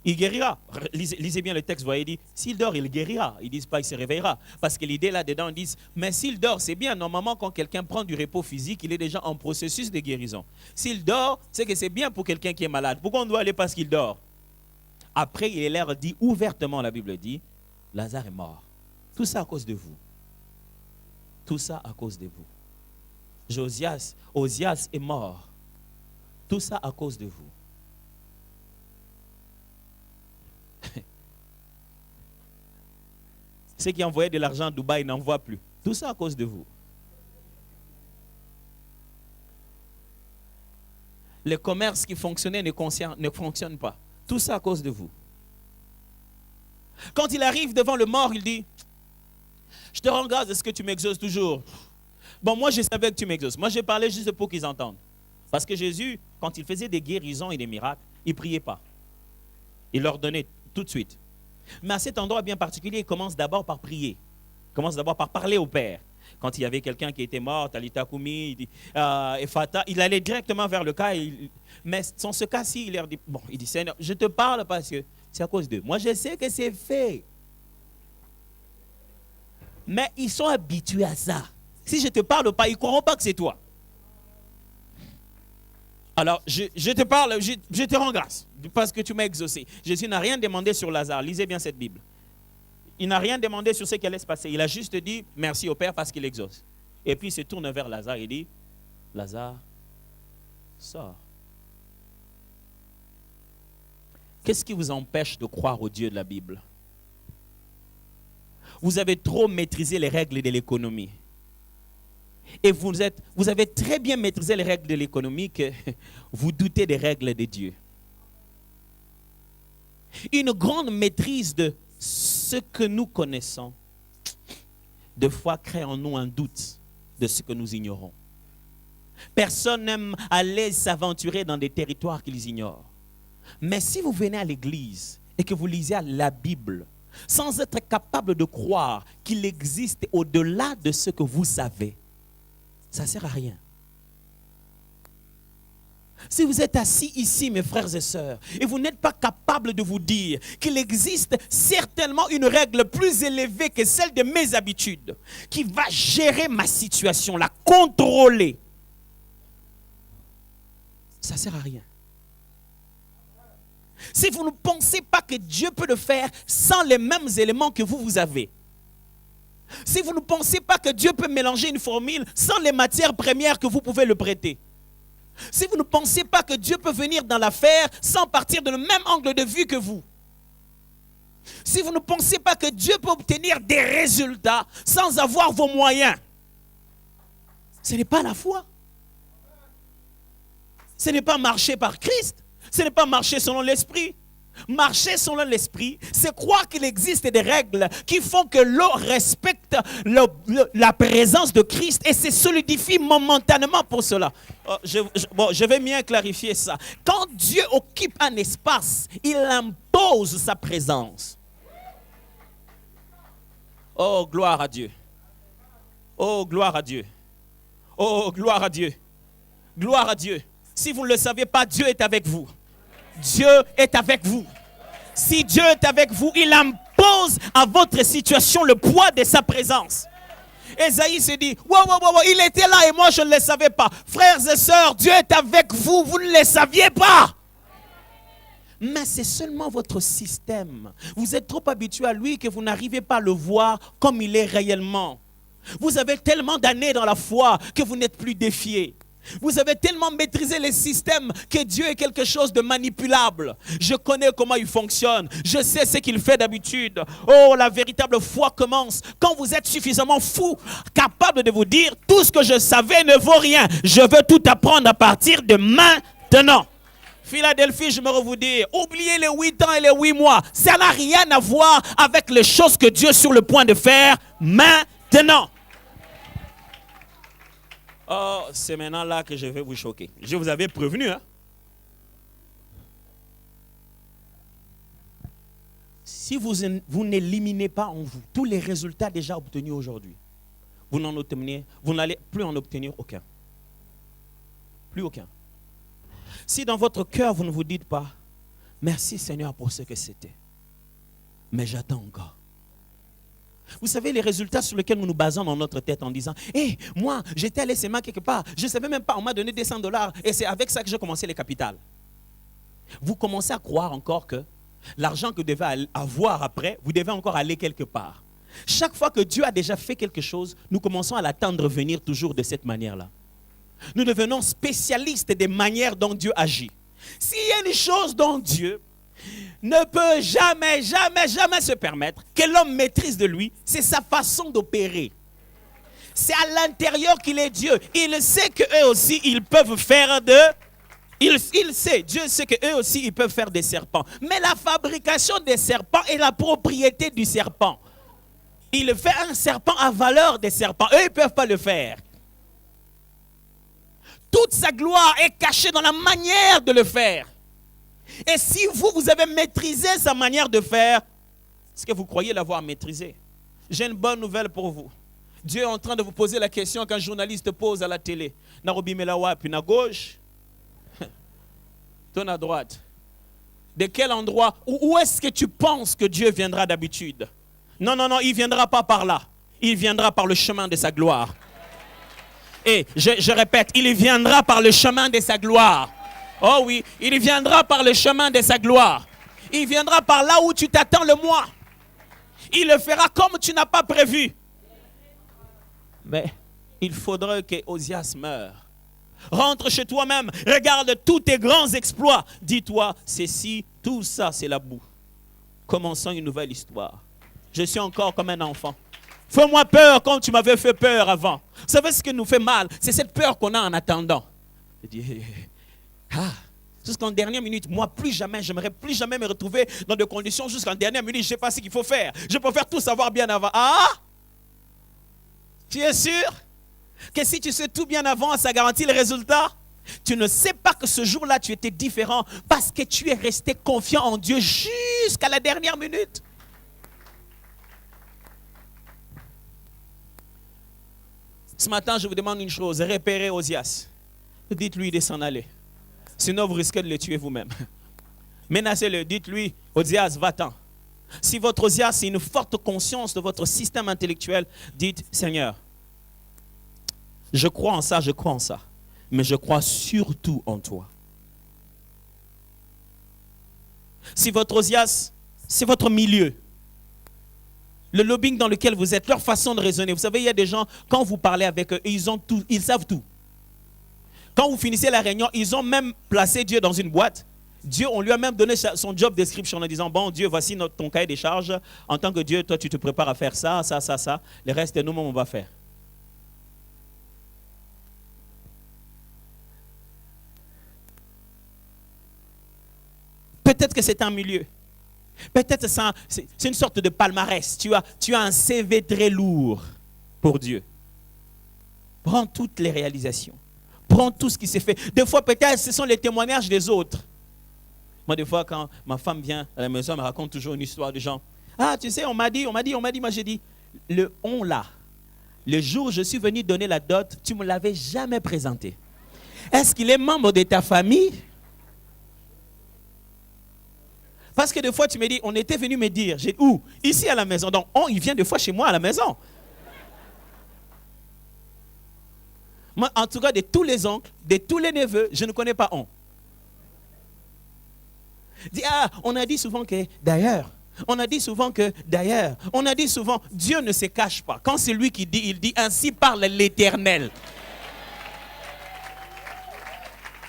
il guérira. Lisez bien le texte, voyez, il dit, s'il dort, il guérira. Ils ne disent pas, il se réveillera. Parce que l'idée là-dedans, ils disent, mais s'il dort, c'est bien. Normalement, quand quelqu'un prend du repos physique, il est déjà en processus de guérison. S'il dort, c'est que c'est bien pour quelqu'un qui est malade. Pourquoi on doit aller parce qu'il dort? Après, il leur dit ouvertement, la Bible dit, Lazare est mort. Tout ça à cause de vous. Tout ça à cause de vous. Osias est mort. Tout ça à cause de vous. Ceux qui envoyaient de l'argent à Dubaï n'envoient plus. Tout ça à cause de vous. Le commerce qui fonctionnait ne fonctionne pas. Tout ça à cause de vous. Quand il arrive devant le mort, il dit, je te rends grâce de ce que tu m'exauces toujours. Bon, moi je savais que tu m'exauces. Moi je parlais juste pour qu'ils entendent. Parce que Jésus, quand il faisait des guérisons et des miracles, il ne priait pas. Il leur donnait tout de suite. Mais à cet endroit bien particulier, il commence d'abord par prier. Il commence d'abord par parler au Père. Quand il y avait quelqu'un qui était mort, Talita Koumi, Ephata, il allait directement vers le cas. Mais dans ce cas-ci, il leur dit, bon, il dit, Seigneur, je te parle parce que c'est à cause d'eux. Moi, je sais que c'est fait. Mais ils sont habitués à ça. Si je ne te parle pas, ils ne croiront pas que c'est toi. Alors, je te parle, je te rends grâce parce que tu m'as exaucé. Jésus n'a rien demandé sur Lazare. Lisez bien cette Bible. Il n'a rien demandé sur ce qui allait se passer. Il a juste dit merci au Père parce qu'il exauce. Et puis il se tourne vers Lazare et dit, Lazare, sors. Qu'est-ce qui vous empêche de croire au Dieu de la Bible? Vous avez trop maîtrisé les règles de l'économie. Et vous avez très bien maîtrisé les règles de l'économie que vous doutez des règles de Dieu. Une grande maîtrise de ce que nous connaissons, des fois crée en nous un doute de ce que nous ignorons. Personne n'aime aller s'aventurer dans des territoires qu'ils ignorent. Mais si vous venez à l'église et que vous lisez la Bible, sans être capable de croire qu'il existe au-delà de ce que vous savez, ça ne sert à rien. Si vous êtes assis ici, mes frères et sœurs, et vous n'êtes pas capable de vous dire qu'il existe certainement une règle plus élevée que celle de mes habitudes, qui va gérer ma situation, la contrôler, ça ne sert à rien. Si vous ne pensez pas que Dieu peut le faire sans les mêmes éléments que vous avez, si vous ne pensez pas que Dieu peut mélanger une formule sans les matières premières que vous pouvez le prêter, si vous ne pensez pas que Dieu peut venir dans l'affaire sans partir de le même angle de vue que vous, si vous ne pensez pas que Dieu peut obtenir des résultats sans avoir vos moyens, ce n'est pas la foi. Ce n'est pas marcher par Christ. Ce n'est pas marcher selon l'esprit. Marcher selon l'esprit, c'est croire qu'il existe des règles qui font que l'eau respecte la présence de Christ et se solidifie momentanément pour cela. Je vais bien clarifier ça. Quand Dieu occupe un espace, il impose sa présence. Oh, gloire à Dieu. Oh, gloire à Dieu. Oh, gloire à Dieu. Gloire à Dieu. Si vous ne le savez pas, Dieu est avec vous. Dieu est avec vous. Si Dieu est avec vous, il impose à votre situation le poids de sa présence. Ésaïe se dit, wow, il était là et moi je ne le savais pas. Frères et sœurs, Dieu est avec vous, vous ne le saviez pas. Mais c'est seulement votre système. Vous êtes trop habitué à lui que vous n'arrivez pas à le voir comme il est réellement. Vous avez tellement d'années dans la foi que vous n'êtes plus défiés. Vous avez tellement maîtrisé les systèmes que Dieu est quelque chose de manipulable. Je connais comment il fonctionne. Je sais ce qu'il fait d'habitude. Oh, la véritable foi commence quand vous êtes suffisamment fou, capable de vous dire tout ce que je savais ne vaut rien. Je veux tout apprendre à partir de maintenant. Philadelphie, je me vous dire, oubliez les 8 ans et les 8 mois. Ça n'a rien à voir avec les choses que Dieu est sur le point de faire maintenant. Oh, c'est maintenant là que je vais vous choquer. Je vous avais prévenu, hein. Si vous n'éliminez pas en vous tous les résultats déjà obtenus aujourd'hui, vous n'allez plus en obtenir aucun. Plus aucun. Si dans votre cœur, vous ne vous dites pas, merci Seigneur pour ce que c'était, mais j'attends encore. Vous savez les résultats sur lesquels nous nous basons dans notre tête en disant, hé, moi, j'étais allé seulement quelque part, je ne savais même pas, on m'a donné des $100 et c'est avec ça que j'ai commencé les capitales. Vous commencez à croire encore que l'argent que vous devez avoir après, vous devez encore aller quelque part. Chaque fois que Dieu a déjà fait quelque chose, nous commençons à l'attendre venir toujours de cette manière-là. Nous devenons spécialistes des manières dont Dieu agit. S'il y a une chose dont Dieu ne peut jamais se permettre que l'homme maîtrise de lui, c'est sa façon d'opérer. C'est à l'intérieur qu'il est Dieu. Il sait qu'eux aussi, ils peuvent faire il sait, Dieu sait qu'eux aussi, ils peuvent faire des serpents. Mais la fabrication des serpents est la propriété du serpent. Il fait un serpent à valeur des serpents. Eux, ils ne peuvent pas le faire. Toute sa gloire est cachée dans la manière de le faire. Et si vous avez maîtrisé sa manière de faire, est-ce que vous croyez l'avoir maîtrisé? J'ai une bonne nouvelle pour vous. Dieu est en train de vous poser la question qu'un journaliste pose à la télé. Narobi Melawa, puis à gauche, ton à droite. De quel endroit, où est-ce que tu penses que Dieu viendra d'habitude? Non, il ne viendra pas par là. Il viendra par le chemin de sa gloire. Et je répète, il viendra par le chemin de sa gloire. Oh oui, il viendra par le chemin de sa gloire. Il viendra par là où tu t'attends le mois. Il le fera comme tu n'as pas prévu. Mais il faudrait que Osias meure. Rentre chez toi-même, regarde tous tes grands exploits. Dis-toi, ceci, tout ça, c'est la boue. Commençons une nouvelle histoire. Je suis encore comme un enfant. Fais-moi peur comme tu m'avais fait peur avant. Vous savez ce qui nous fait mal? C'est cette peur qu'on a en attendant. Je dis, jusqu'en dernière minute, moi plus jamais, j'aimerais plus jamais me retrouver dans des conditions jusqu'en dernière minute, je ne sais pas ce qu'il faut faire. Je préfère tout savoir bien avant. Tu es sûr que si tu sais tout bien avant, ça garantit le résultat? Tu ne sais pas que ce jour-là, tu étais différent parce que tu es resté confiant en Dieu jusqu'à la dernière minute. Ce matin, je vous demande une chose, repérez Osias. Dites-lui de s'en aller. Sinon, vous risquez de le tuer vous-même. Menacez-le, dites-lui, Osias, va-t'en. Si votre Osias a une forte conscience de votre système intellectuel, dites, Seigneur, je crois en ça, mais je crois surtout en toi. Si votre Osias, c'est votre milieu, le lobbying dans lequel vous êtes, leur façon de raisonner. Vous savez, il y a des gens, quand vous parlez avec eux, ils ont tout, ils savent tout. Quand vous finissez la réunion, ils ont même placé Dieu dans une boîte. Dieu, on lui a même donné son job description en disant, bon Dieu, voici ton cahier des charges. En tant que Dieu, toi, tu te prépares à faire ça. Le reste, nous-mêmes, on va faire. Peut-être que c'est un milieu. Peut-être c'est une sorte de palmarès. Tu as un CV très lourd pour Dieu. Prends toutes les réalisations. Prends tout ce qui s'est fait. Des fois, peut-être, ce sont les témoignages des autres. Moi, des fois, quand ma femme vient à la maison, elle me raconte toujours une histoire de gens. Ah, tu sais, on m'a dit. Moi, j'ai dit, le on là, le jour où je suis venu donner la dot, tu ne me l'avais jamais présenté. Est-ce qu'il est membre de ta famille? Parce que des fois, tu me dis, on était venu me dire, j'ai où? Ici à la maison. Donc, il vient des fois chez moi à la maison. Moi, en tout cas, de tous les oncles, de tous les neveux, je ne connais pas on. On a dit souvent que, d'ailleurs, On a dit souvent que, d'ailleurs, on a dit souvent, Dieu ne se cache pas. Quand c'est lui qui dit, il dit, ainsi parle l'Éternel.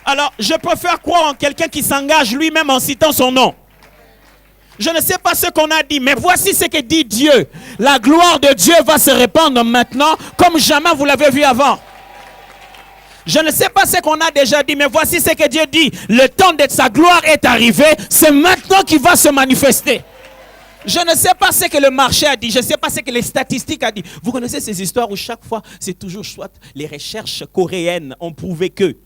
Alors, je préfère croire en quelqu'un qui s'engage lui-même en citant son nom. Je ne sais pas ce qu'on a dit, mais voici ce que dit Dieu. La gloire de Dieu va se répandre maintenant, comme jamais vous l'avez vu avant. Je ne sais pas ce qu'on a déjà dit, mais voici ce que Dieu dit. Le temps de sa gloire est arrivé, c'est maintenant qu'il va se manifester. Je ne sais pas ce que le marché a dit, je ne sais pas ce que les statistiques ont dit. Vous connaissez ces histoires où chaque fois, c'est toujours soit les recherches coréennes ont prouvé que,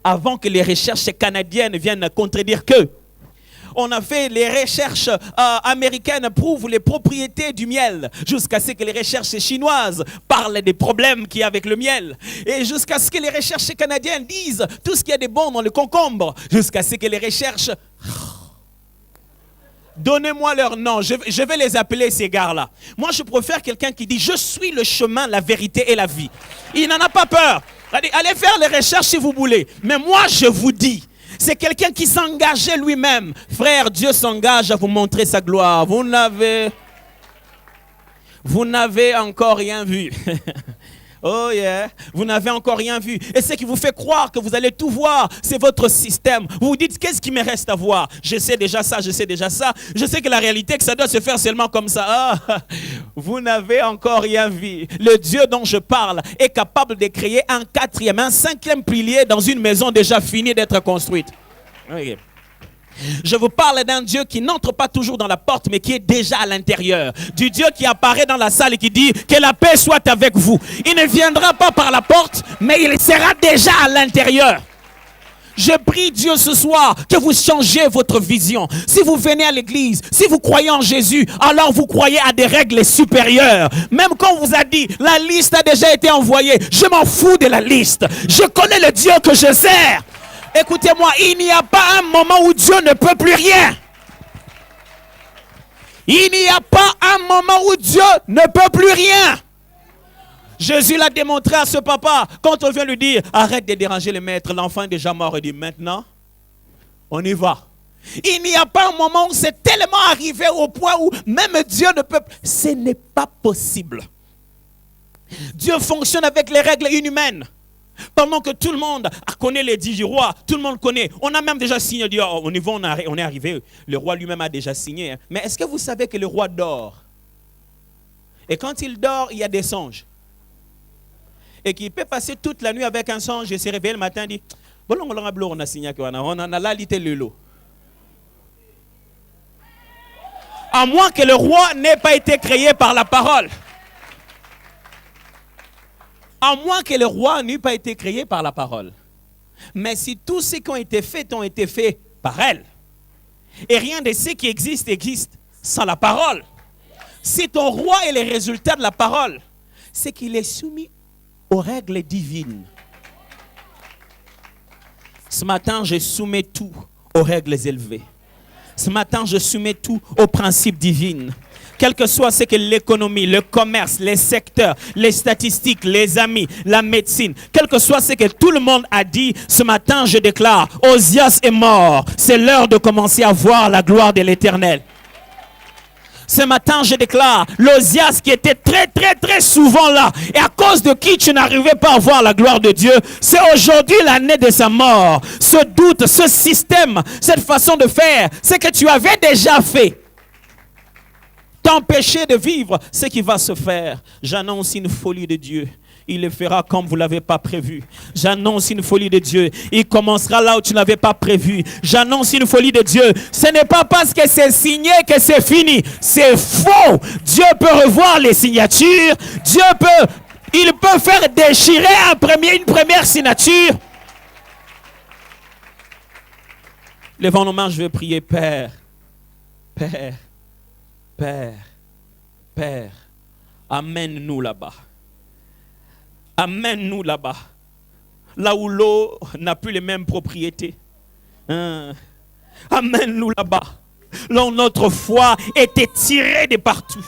avant que les recherches canadiennes viennent contredire que, on a fait les recherches américaines prouvent les propriétés du miel, jusqu'à ce que les recherches chinoises parlent des problèmes qu'il y a avec le miel, et jusqu'à ce que les recherches canadiennes disent tout ce qu'il y a de bon dans le concombre, jusqu'à ce que les recherches... Donnez-moi leur nom, je vais les appeler ces gars-là. Moi je préfère quelqu'un qui dit je suis le chemin, la vérité et la vie. Il n'en a pas peur. Allez faire les recherches si vous voulez, mais moi je vous dis, c'est quelqu'un qui s'engageait lui-même. Frère, Dieu s'engage à vous montrer sa gloire. Vous n'avez encore rien vu. Oh yeah, vous n'avez encore rien vu. Et ce qui vous fait croire que vous allez tout voir, c'est votre système. Vous vous dites, qu'est-ce qui me reste à voir? Je sais déjà ça, je sais déjà ça. Je sais que la réalité, que ça doit se faire seulement comme ça. Ah, vous n'avez encore rien vu. Le Dieu dont je parle est capable de créer un 4e, un 5e pilier dans une maison déjà finie d'être construite. Okay. Je vous parle d'un Dieu qui n'entre pas toujours dans la porte, mais qui est déjà à l'intérieur. Du Dieu qui apparaît dans la salle et qui dit que la paix soit avec vous. Il ne viendra pas par la porte, mais il sera déjà à l'intérieur. Je prie Dieu ce soir que vous changiez votre vision. Si vous venez à l'église, si vous croyez en Jésus, alors vous croyez à des règles supérieures. Même quand on vous a dit, la liste a déjà été envoyée, je m'en fous de la liste. Je connais le Dieu que je sers. Écoutez-moi, il n'y a pas un moment où Dieu ne peut plus rien. Il n'y a pas un moment où Dieu ne peut plus rien. Jésus l'a démontré à ce papa. Quand on vient lui dire, arrête de déranger le maître, l'enfant est déjà mort. Il dit, maintenant, on y va. Il n'y a pas un moment où c'est tellement arrivé au point où même Dieu ne peut... Ce n'est pas possible. Dieu fonctionne avec les règles inhumaines. Pendant que tout le monde connaît les 10 rois, tout le monde connaît. On a même déjà signé, on est arrivé. Le roi lui-même a déjà signé. Mais est-ce que vous savez que le roi dort? Et quand il dort, il y a des songes. Et qu'il peut passer toute la nuit avec un songe et se réveiller le matin et dire, on a signé on a la lité le lot. À moins que le roi n'ait pas été créé par la parole. À moins que le roi n'ait pas été créé par la parole. Mais si tous ceux qui ont été faits par elle, et rien de ce qui existe sans la parole. Si ton roi est le résultat de la parole, c'est qu'il est soumis aux règles divines. Ce matin, je soumets tout aux règles élevées. Ce matin, je soumets tout aux principes divins. Quel que soit ce que l'économie, le commerce, les secteurs, les statistiques, les amis, la médecine, quel que soit ce que tout le monde a dit, ce matin je déclare, Osias est mort. C'est l'heure de commencer à voir la gloire de l'Éternel. Ce matin, je déclare, l'Osias qui était très souvent là, et à cause de qui tu n'arrivais pas à voir la gloire de Dieu, c'est aujourd'hui l'année de sa mort. Ce doute, ce système, cette façon de faire, c'est que tu avais déjà fait. T'empêcher de vivre ce qui va se faire. J'annonce une folie de Dieu. Il le fera comme vous ne l'avez pas prévu. J'annonce une folie de Dieu. Il commencera là où tu n'avais pas prévu. J'annonce une folie de Dieu. Ce n'est pas parce que c'est signé que c'est fini. C'est faux. Dieu peut revoir les signatures. Il peut faire déchirer une première signature. Levons nos mains, je vais prier. Père, amène-nous là-bas. Amène-nous là-bas. Là où l'eau n'a plus les mêmes propriétés. Amène-nous là-bas. Là où notre foi est étirée de partout.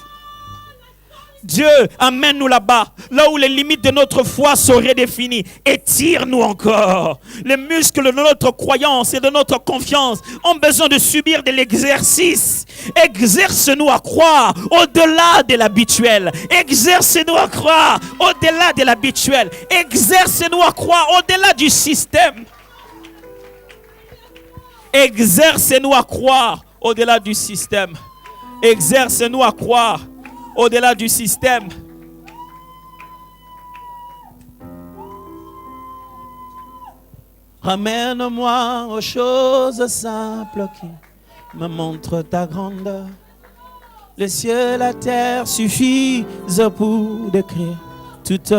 Dieu, amène-nous là-bas, là où les limites de notre foi sont redéfinies. Étire-nous encore. Les muscles de notre croyance et de notre confiance ont besoin de subir de l'exercice. Exerce-nous à croire au-delà de l'habituel. Exerce-nous à croire au-delà de l'habituel. Exerce-nous à croire au-delà du système. Exerce-nous à croire au-delà du système. Exerce-nous à croire au-delà du système. Ramène-moi aux choses simples qui me montrent ta grandeur. Les cieux et la terre suffisent pour décrire toute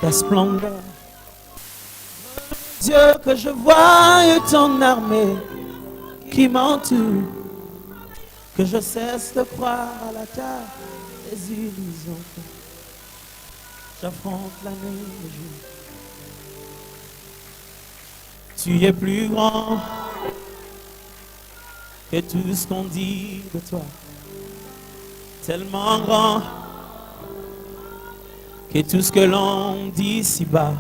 ta splendeur. Dieu, que je voie ton armée qui m'entoure, que je cesse de croire à la terre des illusions. J'affronte la nuit et le jour. Tu es plus grand que tout ce qu'on dit de toi. Tellement grand que tout ce que l'on dit ici-bas.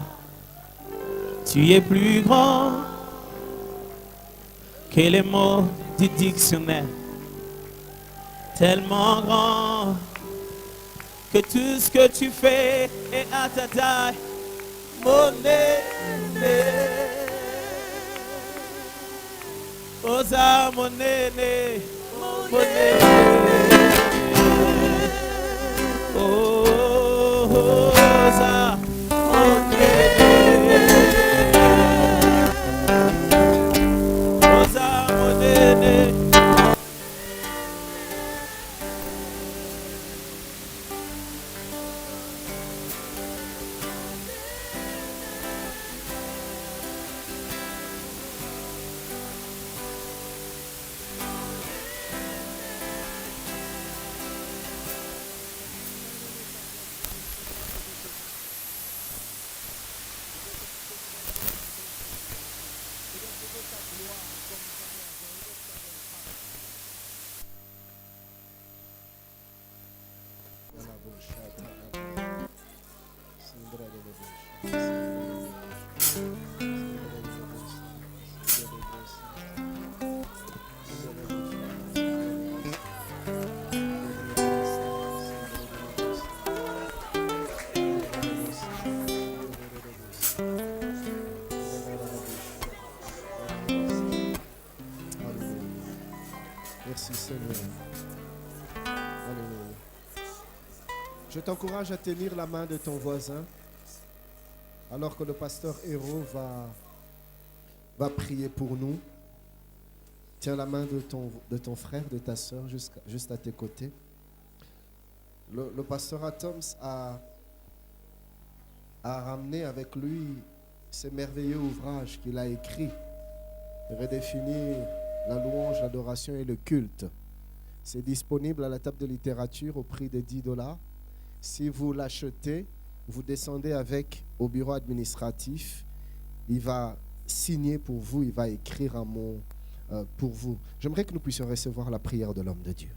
Tu es plus grand que les mots du dictionnaire. Tellement grand que tout ce que tu fais est à ta taille. Mon aîné, Osa mon aîné, mon aîné. Osa mon aîné, Osa mon aîné. Merci Seigneur. Alléluia. Je t'encourage à tenir la main de ton voisin alors que le pasteur Héros va prier pour nous. Tiens la main de ton frère, de ta soeur, juste à tes côtés. Le pasteur Atoms a ramené avec lui ces merveilleux ouvrages qu'il a écrits, redéfinir la louange, l'adoration et le culte. C'est disponible à la table de littérature au prix de $10. Si vous l'achetez, vous descendez avec au bureau administratif. Il va signer pour vous, il va écrire un mot pour vous. J'aimerais que nous puissions recevoir la prière de l'homme de Dieu.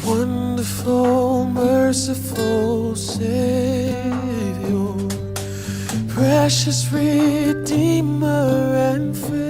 Wonderful, merciful Savior, precious Redeemer and friend.